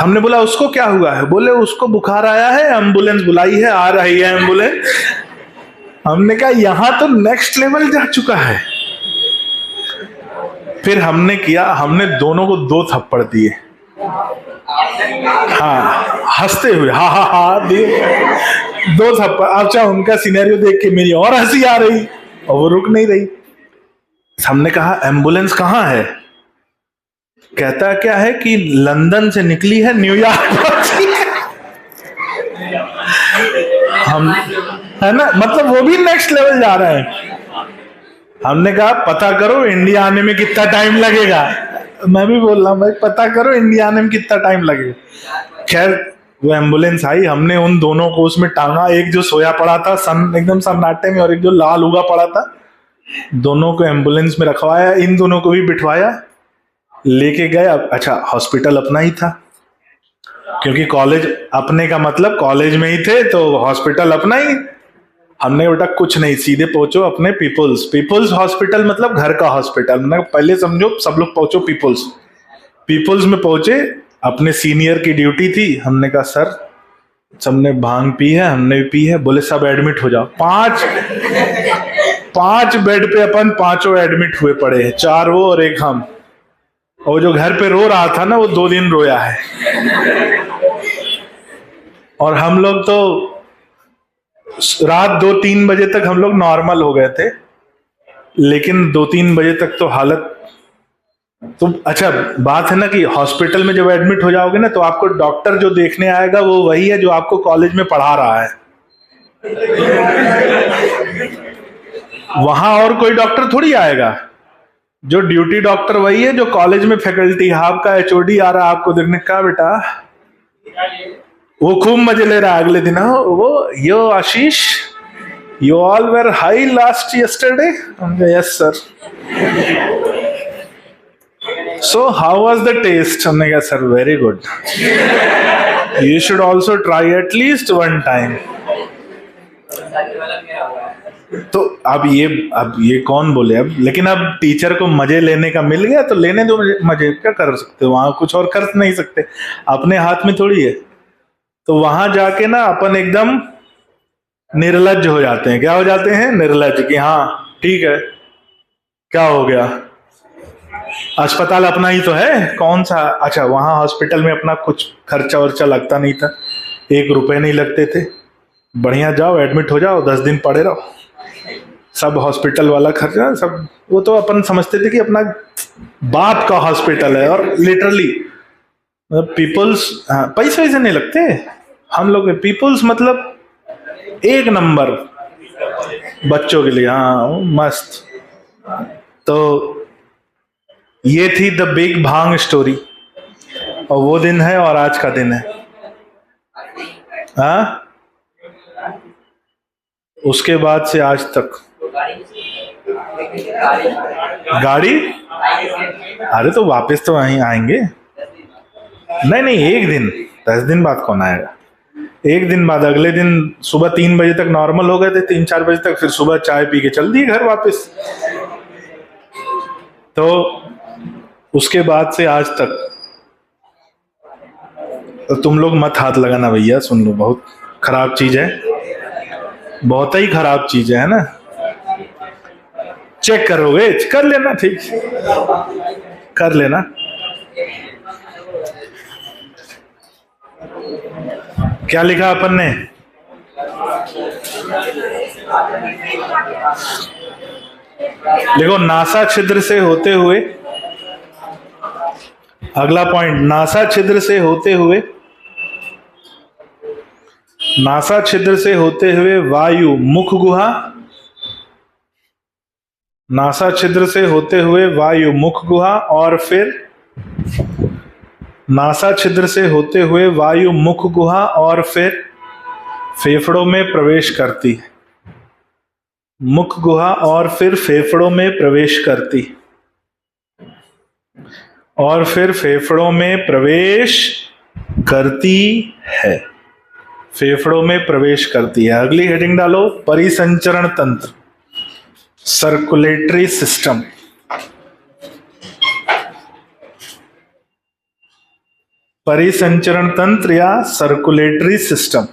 हमने बोला उसको क्या हुआ है, बोले उसको बुखार आया है, एम्बुलेंस बुलाई है, आ रही है एम्बुलेंस। हमने कहा यहां तो नेक्स्ट लेवल जा चुका है। फिर हमने दोनों को 2 थप्पड़ दिए, हाँ हंसते हुए, हा हा हा दिए 2 थप्पड़। अच्छा उनका सिनेरियो देख के मेरी और हंसी आ रही और वो रुक नहीं रही। हमने कहा एम्बुलेंस कहाँ है, कहता क्या है कि लंदन से निकली है, न्यूयॉर्क पहुंची है। हम है ना, मतलब वो भी नेक्स्ट लेवल जा रहे हैं। हमने कहा पता करो इंडिया आने में कितना टाइम लगेगा। मैं भी बोल रहा हूँ भाई पता करो इंडिया आने में कितना टाइम लगेगा। खैर वो एम्बुलेंस आई, हमने उन दोनों को उसमें टांगा, एक जो सोया पड़ा था एकदम सन्नाटे में और एक जो लाल उगा पड़ा था, दोनों को एम्बुलेंस में रखवाया, इन दोनों को भी बिठवाया, लेके गए। अच्छा हॉस्पिटल अपना ही था, क्योंकि कॉलेज अपने का मतलब कॉलेज में ही थे तो हॉस्पिटल अपना ही। हमने बेटा कुछ नहीं, सीधे पहुंचो अपने पीपल्स हॉस्पिटल, मतलब घर का हॉस्पिटल। मैंने पहले समझो सब लोग पहुंचो पीपल्स में पहुंचे। अपने सीनियर की ड्यूटी थी। हमने कहा सर सबने भांग पी है, हमने भी पी है। बोले सब एडमिट हो जाओ। 5 बेड पे अपन 5 एडमिट हुए पड़े हैं, 4 वो और 1 हम। और जो घर पे रो रहा था ना वो 2 दिन रोया है। और हम लोग तो रात 2-3 बजे तक हम लोग नॉर्मल हो गए थे, लेकिन 2-3 बजे तक तो हालत तो। अच्छा बात है ना कि हॉस्पिटल में जब एडमिट हो जाओगे ना तो आपको डॉक्टर जो देखने आएगा वो वही है जो आपको कॉलेज में पढ़ा रहा है। वहां और कोई डॉक्टर थोड़ी आएगा। जो ड्यूटी डॉक्टर वही है जो कॉलेज में फैकल्टी, आपका एचओडी आ रहा है आपको देखने का बेटा, वो खूब मजे ले रहा है। अगले दिन वो yo Ashish, you all were high last yesterday. Yes sir. So how was the test. हमने कहा sir very good, you should also try at least 1 time. तो अब ये कौन बोले अब, लेकिन अब टीचर को मजे लेने का मिल गया तो लेने दो मजे, क्या कर सकते हो, वहां कुछ और कर नहीं सकते, अपने हाथ में थोड़ी है। तो वहां जाके ना अपन एकदम निर्लज्ज हो जाते हैं। क्या हो जाते हैं, निर्लज्ज, कि हाँ ठीक है क्या हो गया, अस्पताल अपना ही तो है, कौन सा। अच्छा वहां हॉस्पिटल में अपना कुछ खर्चा वर्चा लगता नहीं था, 1 रुपए नहीं लगते थे। बढ़िया जाओ एडमिट हो जाओ, 10 दिन पड़े रहो, सब हॉस्पिटल वाला खर्चा सब। वो तो अपन समझते थे कि अपना बाप का हॉस्पिटल है, और लिटरली पीपल्स पैसे वैसे नहीं लगते हम लोग। पीपल्स मतलब 1 नंबर बच्चों के लिए, हाँ मस्त। तो ये थी द बिग भांग स्टोरी, और वो दिन है और आज का दिन है। हाँ उसके बाद से आज तक गाड़ी, अरे तो वापस तो वहीं आएंगे। नहीं 1 दिन, 10 दिन बाद कौन आएगा। 1 दिन बाद, अगले दिन सुबह 3 बजे तक नॉर्मल हो गए थे, 3-4 बजे तक, फिर सुबह चाय पी के चल दिए घर वापस। तो उसके बाद से आज तक तो तुम लोग मत हाथ लगाना भैया, सुन लो, बहुत खराब चीज है, बहुत ही खराब चीज है ना। चेक करोगे, कर लेना, ठीक कर लेना। क्या लिखा अपन ने, देखो नासा छिद्र से होते हुए, अगला पॉइंट, नासा छिद्र से होते हुए, नासा छिद्र से होते हुए वायु मुख गुहा, नासा छिद्र से होते हुए वायु मुख गुहा, और फिर नासा छिद्र से होते हुए वायु मुख गुहा और फिर फेफड़ों में प्रवेश करती है। मुख गुहा और फिर फेफड़ों में प्रवेश करती, और फिर फेफड़ों में प्रवेश करती है, फेफड़ों में प्रवेश करती है। अगली हेडिंग डालो, परिसंचरण तंत्र, सर्कुलेटरी सिस्टम। परिसंचरण तंत्र या सर्कुलेटरी सिस्टम।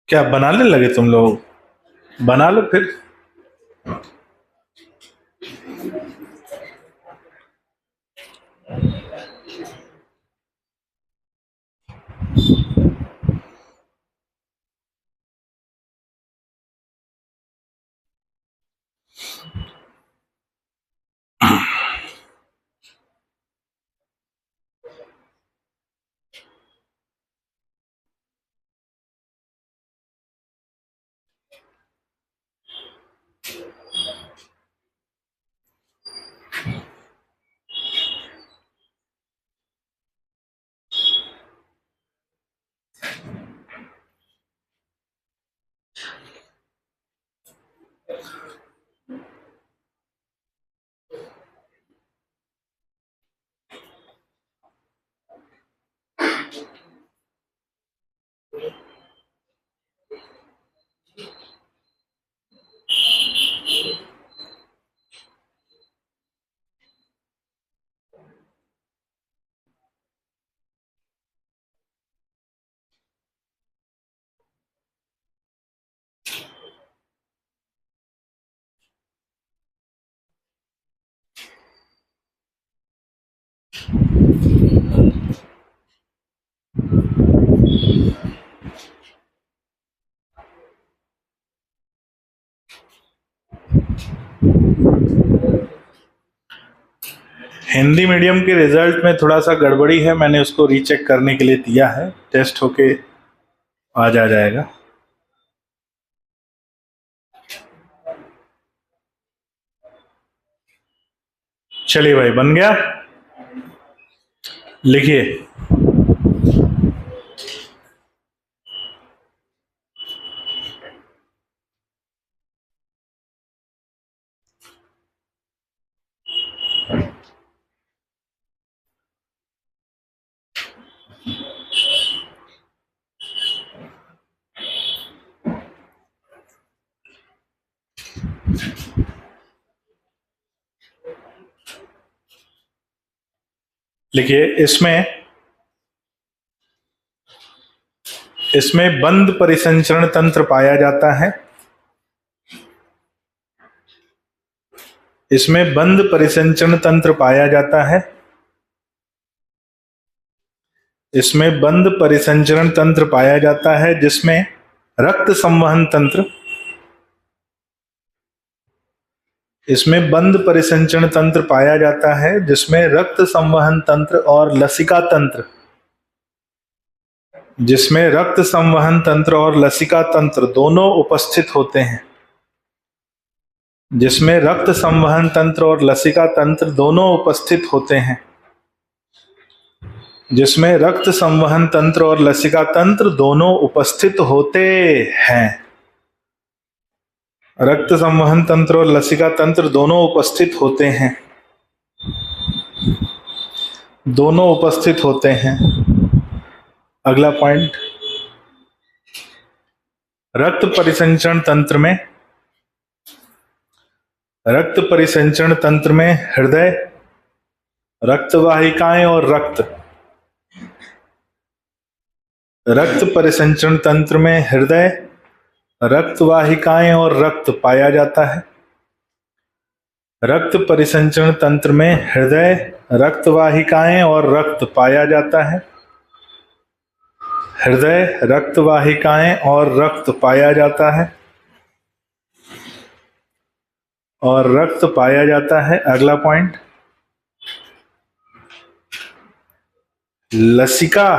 क्या बनाने लगे तुम लोग? बना लो फिर। हिंदी मीडियम के रिजल्ट में थोड़ा सा गड़बड़ी है, मैंने उसको रीचेक करने के लिए दिया है, टेस्ट होके आज आ जाएगा। चलिए भाई, बन गया, लिखिए। लिखिए, इसमें बंद परिसंचरण तंत्र पाया जाता है। इसमें बंद परिसंचरण तंत्र पाया जाता है। इसमें बंद परिसंचरण तंत्र पाया जाता है जिसमें रक्त संवहन तंत्र, इसमें बंद परिसंचरण तंत्र पाया जाता है जिसमें रक्त संवहन तंत्र और लसिका तंत्र, जिसमें रक्त संवहन तंत्र और लसिका तंत्र दोनों उपस्थित होते हैं। जिसमें रक्त संवहन तंत्र और लसिका तंत्र दोनों उपस्थित होते हैं। जिसमें रक्त संवहन तंत्र और लसिका तंत्र दोनों उपस्थित होते हैं। रक्त संवहन तंत्र और लसिका तंत्र दोनों उपस्थित होते हैं। दोनों उपस्थित होते हैं। अगला पॉइंट, रक्त परिसंचरण तंत्र में, रक्त परिसंचरण तंत्र में हृदय, रक्तवाहिकाएं और रक्त, रक्त परिसंचरण तंत्र में हृदय, रक्तवाहिकाएं और रक्त पाया जाता है। रक्त परिसंचरण तंत्र में हृदय, रक्तवाहिकाएं और रक्त पाया जाता है। हृदय, रक्तवाहिकाएं और रक्त पाया जाता है और रक्त पाया जाता है। अगला पॉइंट, लसिका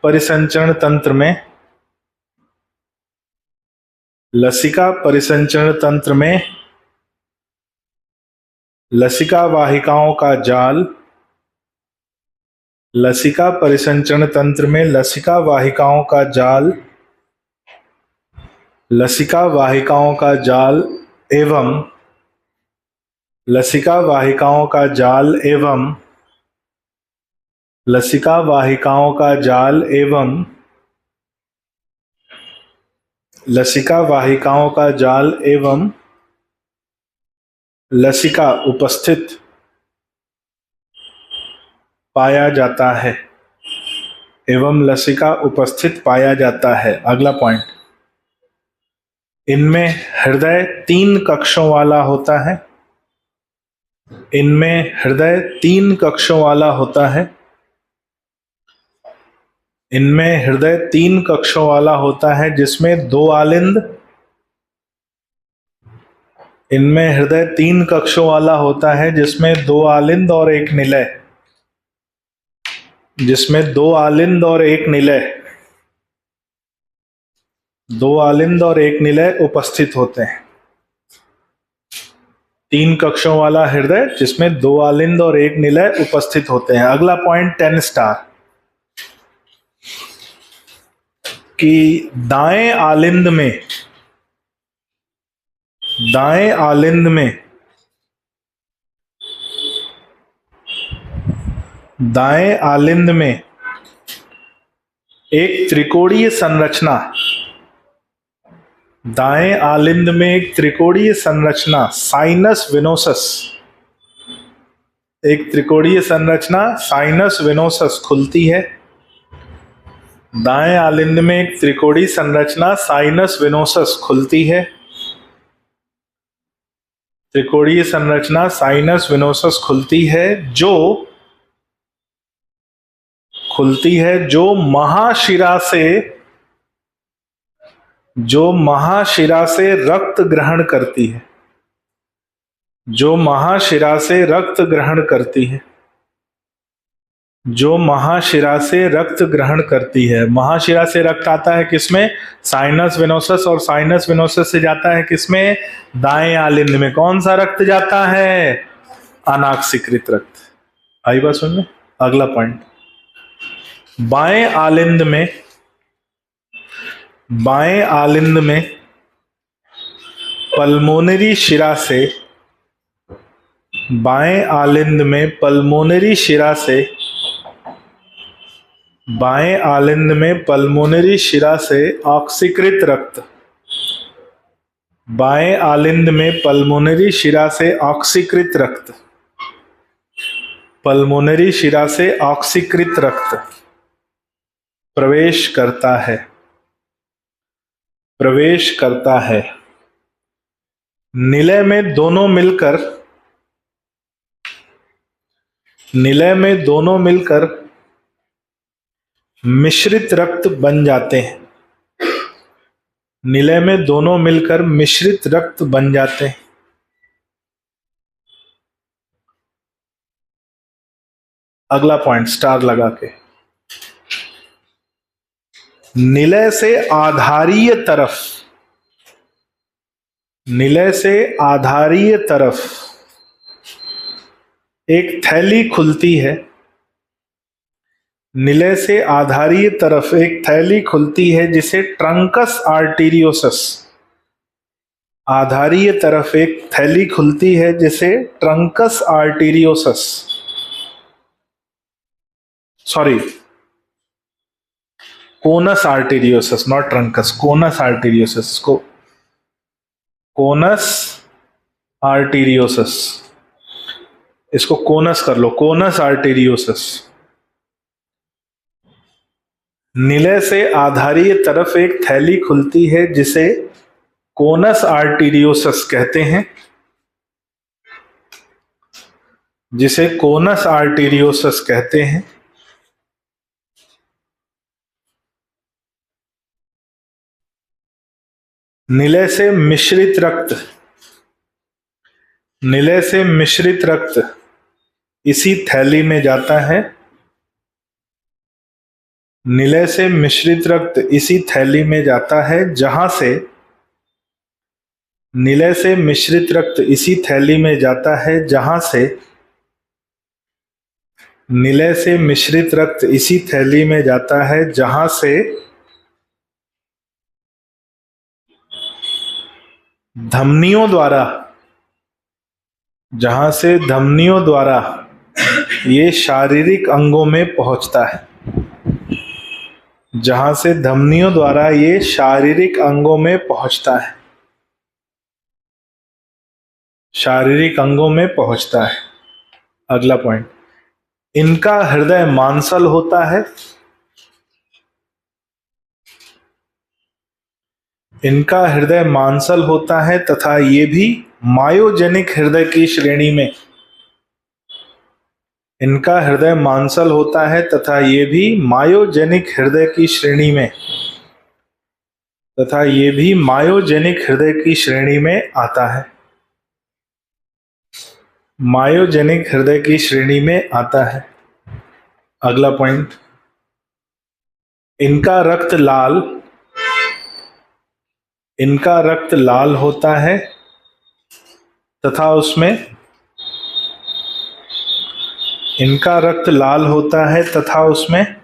परिसंचरण तंत्र में, लसिका परिसंचरण तंत्र में लसिका वाहिकाओं का जाल, लसिका परिसंचरण तंत्र में लसिका वाहिकाओं का जाल, लसिका वाहिकाओं का जाल एवं लसिका वाहिकाओं का जाल एवं लसिका वाहिकाओं का जाल एवं लसिका वाहिकाओं का जाल एवं लसिका उपस्थित पाया जाता है, एवं लसिका उपस्थित पाया जाता है। अगला पॉइंट, इनमें हृदय 3 कक्षों वाला होता है। इनमें हृदय 3 कक्षों वाला होता है। इनमें हृदय 3 कक्षों वाला होता है जिसमें 2 आलिंद, इनमें हृदय 3 कक्षों वाला होता है जिसमें 2 आलिंद और 1 निलय, जिसमें 2 आलिंद और 1 निलय, 2 आलिंद और 1 निलय उपस्थित होते हैं। 3 कक्षों वाला हृदय जिसमें 2 आलिंद और 1 निलय उपस्थित होते हैं। अगला पॉइंट 10 स्टार, कि दाएं आलिंद में दाएं आलिंद में एक त्रिकोणीय संरचना, दाएं आलिंद में एक त्रिकोणीय संरचना साइनस विनोसस, एक त्रिकोणीय संरचना साइनस विनोसस खुलती है। दाएं आलिंद में एक त्रिकोणीय संरचना साइनस विनोसस खुलती है। त्रिकोणीय संरचना साइनस विनोसस खुलती है जो महाशिरा से रक्त ग्रहण करती है, जो महाशिरा से रक्त ग्रहण करती है, जो महाशिरा से रक्त ग्रहण करती है। महाशिरा से रक्त आता है किसमें? साइनस विनोसस, और साइनस विनोसस से जाता है किसमें? दाएं आलिंद में। कौन सा रक्त जाता है? अनाक्सीकृत रक्त। आई बात समझ में? अगला पॉइंट, बाएं आलिंद में पल्मोनरी शिरा से, बाएं आलिंद में पल्मोनरी शिरा से, बाएं आलिंद में पल्मोनरी शिरा से ऑक्सीकृत रक्त, बाएं आलिंद में पल्मोनरी शिरा से ऑक्सीकृत रक्त, पल्मोनरी शिरा से ऑक्सीकृत रक्त प्रवेश करता है। निलय में दोनों मिलकर मिश्रित रक्त बन जाते हैं। निलय में दोनों मिलकर मिश्रित रक्त बन जाते हैं। अगला पॉइंट स्टार लगा के, निलय से आधारीय तरफ एक थैली खुलती है। निलय से आधारीय तरफ एक थैली खुलती है जिसे ट्रंकस आर्टीरियोसस, आधारीय तरफ एक थैली खुलती है जिसे truncus arteriosus, sorry conus arteriosus, not truncus, conus arteriosus, को कोनस आर्टीरियोसस, इसको कोनस कर लो, कोनस आर्टीरियोसस। निलय से आधारीय तरफ एक थैली खुलती है जिसे कोनस आर्टीरियोसस कहते हैं, जिसे कोनस आर्टीरियोसस कहते हैं। निलय से मिश्रित रक्त इसी थैली में जाता है। निलय से मिश्रित रक्त इसी थैली में जाता है जहां से, निलय से मिश्रित रक्त इसी थैली में जाता है जहां से, निलय से मिश्रित रक्त इसी थैली में जाता है जहां से धमनियों द्वारा ये शारीरिक अंगों में पहुंचता है, जहां से धमनियों द्वारा ये शारीरिक अंगों में पहुंचता है, शारीरिक अंगों में पहुंचता है। अगला पॉइंट, इनका हृदय मांसल होता है। इनका हृदय मांसल होता है तथा ये भी मायोजेनिक हृदय की श्रेणी में, इनका हृदय मांसल होता है तथा ये भी मायोजेनिक हृदय की श्रेणी में, तथा ये भी मायोजेनिक हृदय की श्रेणी में आता है, मायोजेनिक हृदय की श्रेणी में आता है। अगला पॉइंट, इनका रक्त लाल होता है तथा उसमें, इनका रक्त लाल होता है तथा उसमें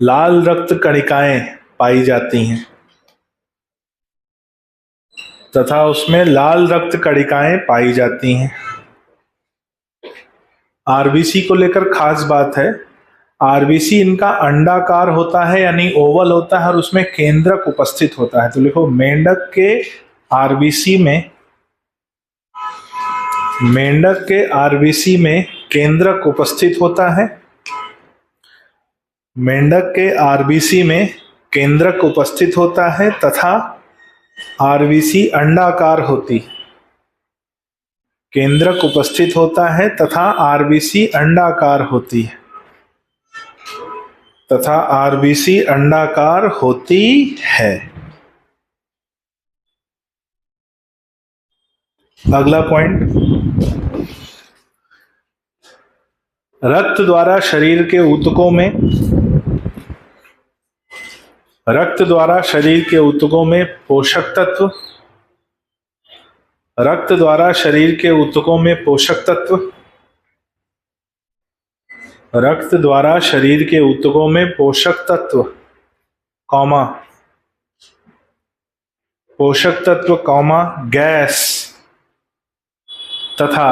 लाल रक्त कणिकाएं पाई जाती हैं तथा उसमें लाल रक्त कणिकाएं पाई जाती हैं। आरबीसी को लेकर खास बात है, आरबीसी इनका अंडाकार होता है यानी ओवल होता है और उसमें केंद्रक उपस्थित होता है। तो लिखो मेंढक के आरबीसी में, मेंढक के आरबीसी में केंद्रक उपस्थित होता है। मेंढक के आरबीसी में केंद्रक उपस्थित होता है तथा आरबीसी अंडाकार होती, केंद्रक उपस्थित होता है तथा आरबीसी अंडाकार होती है, तथा आरबीसी अंडाकार होती है। अगला पॉइंट, रक्त द्वारा शरीर के ऊतकों में, रक्त द्वारा शरीर के ऊतकों में पोषक तत्व, रक्त द्वारा शरीर के ऊतकों में पोषक तत्व, रक्त द्वारा शरीर के ऊतकों में पोषक तत्व कॉमा, पोषक तत्व कॉमा गैस तथा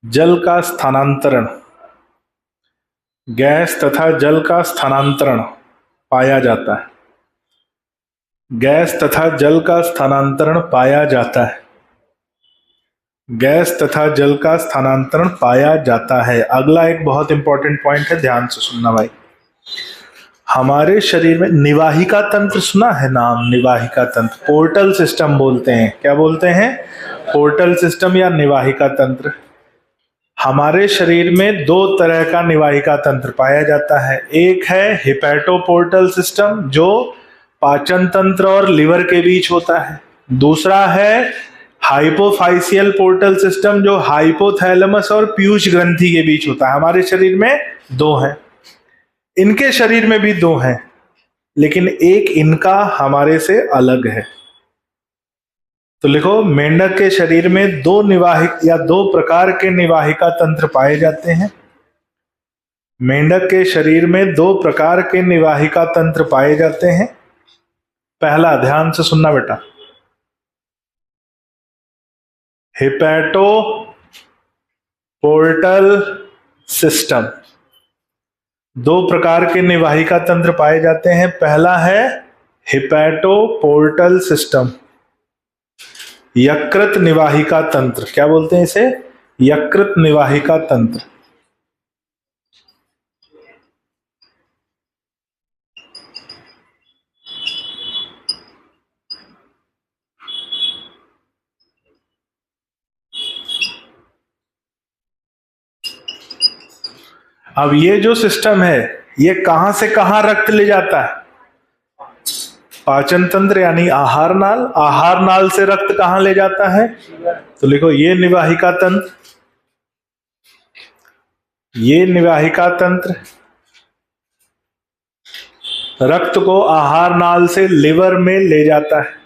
जल का स्थानांतरण, गैस तथा जल का स्थानांतरण पाया जाता है, गैस तथा जल का स्थानांतरण पाया जाता है, गैस तथा जल का स्थानांतरण पाया जाता है। अगला एक बहुत इंपॉर्टेंट पॉइंट है, ध्यान से सुनना भाई। हमारे शरीर में निवाहिका तंत्र सुना है नाम, निवाहिका तंत्र, पोर्टल सिस्टम बोलते हैं। क्या बोलते हैं? पोर्टल सिस्टम या निवाहिका तंत्र। हमारे शरीर में दो तरह का निवाहिका तंत्र पाया जाता है। एक है हिपैटोपोर्टल सिस्टम जो पाचन तंत्र और लिवर के बीच होता है। दूसरा है हाइपोफाइसियल पोर्टल सिस्टम जो हाइपोथैलेमस और पीयूष ग्रंथि के बीच होता है। हमारे शरीर में दो हैं, इनके शरीर में भी दो हैं, लेकिन एक इनका हमारे से अलग है। तो लिखो, मेंढक के शरीर में दो निवाहिक या दो प्रकार के निवाहिका तंत्र पाए जाते हैं। मेंढक के शरीर में दो प्रकार के निवाहिका तंत्र पाए जाते हैं। पहला, ध्यान से सुनना बेटा, हिपैटो पोर्टल सिस्टम। दो प्रकार के निवाहिका तंत्र पाए जाते हैं। पहला है हिपैटो पोर्टल सिस्टम, यकृत निवाहिका तंत्र। क्या बोलते हैं इसे? यकृत निवाहिका तंत्र। अब ये जो सिस्टम है ये कहां से कहां रक्त ले जाता है? पाचन तंत्र यानी आहार नाल, आहार नाल से रक्त कहां ले जाता है? तो लिखो, ये निवाहिका तंत्र, ये निवाहिका तंत्र रक्त को आहार नाल से लिवर में ले जाता है।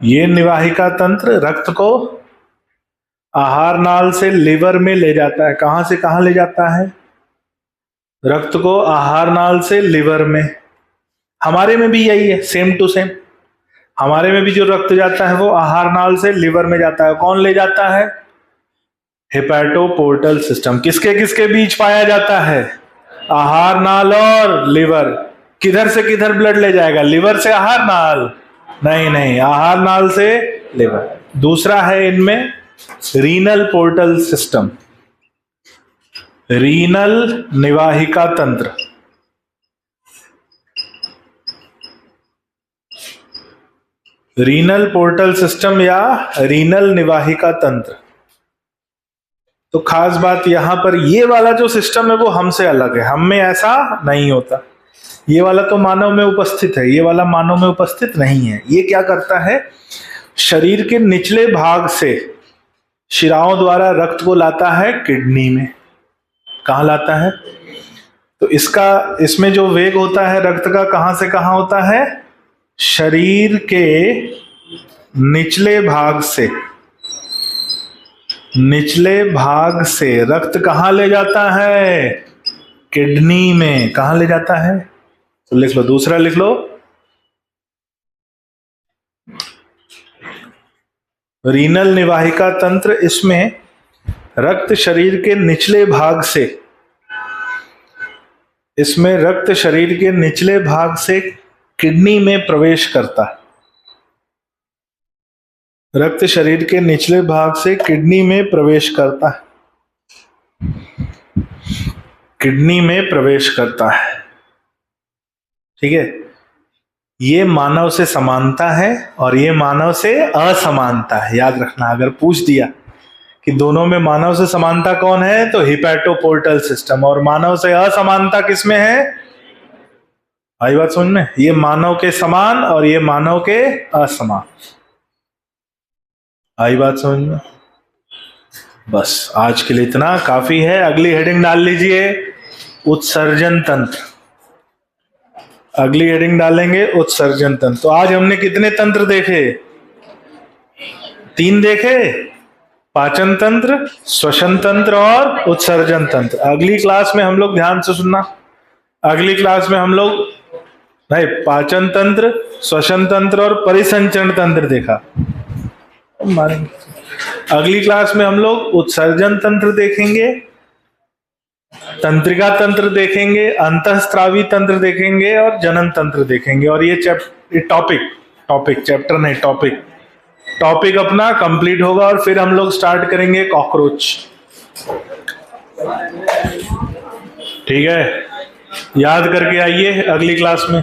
ये निवाहिका तंत्र रक्त को आहार नाल से लिवर में ले जाता है। कहां से कहां ले जाता है? रक्त को आहार नाल से लिवर में। हमारे में भी यही है, सेम टू सेम। हमारे में भी जो रक्त जाता है वो आहार नाल से लिवर में जाता है। कौन ले जाता है? हिपैटोपोर्टल सिस्टम। किसके किसके बीच पाया जाता है? आहार नाल और लिवर। किधर से किधर ब्लड ले जाएगा? लिवर से आहार नाल? नहीं नहीं, आहार नाल से लिवर। दूसरा है इनमें रीनल पोर्टल सिस्टम, रीनल निवाहिका तंत्र। रीनल पोर्टल सिस्टम या रीनल निवाहिका तंत्र। तो खास बात यहां पर, ये वाला जो सिस्टम है वो हमसे अलग है, हम में ऐसा नहीं होता। ये वाला तो मानव में उपस्थित है, ये वाला मानव में उपस्थित नहीं है। ये क्या करता है? शरीर के निचले भाग से शिराओं द्वारा रक्त को लाता है किडनी में। कहां लाता है? तो इसमें जो वेग होता है रक्त का, कहां से कहां होता है? शरीर के निचले भाग से निचले भाग से रक्त कहां ले जाता है? किडनी में। कहां ले जाता है? तो लिख लो, दूसरा लिख लो, रीनल निवाहिका तंत्र। इसमें रक्त शरीर के निचले भाग से, इसमें रक्त शरीर के निचले भाग से किडनी में प्रवेश करता है। रक्त शरीर के निचले भाग से किडनी में प्रवेश करता है, किडनी में प्रवेश करता है। ठीक है, ये मानव से समानता है और ये मानव से असमानता है। याद रखना, अगर पूछ दिया कि दोनों में मानव से समानता कौन है, तो हिपैटोपोर्टल सिस्टम, और मानव से असमानता किसमें है? आई बात समझ में? ये मानव के समान और ये मानव के असमान। आई बात समझ में? बस आज के लिए इतना काफी है। अगली हेडिंग डाल लीजिए, उत्सर्जन तंत्र। अगली हेडिंग डालेंगे उत्सर्जन तंत्र। तो आज हमने कितने तंत्र देखे? 3 देखे, पाचन तंत्र, श्वसन तंत्र और उत्सर्जन तंत्र। अगली क्लास में हम लोग, ध्यान से सुनना, अगली क्लास में हम लोग नहीं, पाचन तंत्र, श्वसन तंत्र और परिसंचरण तंत्र देखा। अगली क्लास में हम लोग उत्सर्जन तंत्र देखेंगे, तंत्रिका तंत्र देखेंगे, अंतःस्रावी तंत्र देखेंगे और जनन तंत्र देखेंगे। और ये टॉपिक चैप्टर नहीं, टॉपिक अपना कंप्लीट होगा और फिर हम लोग स्टार्ट करेंगे कॉकरोच। ठीक है, याद करके आइए अगली क्लास में।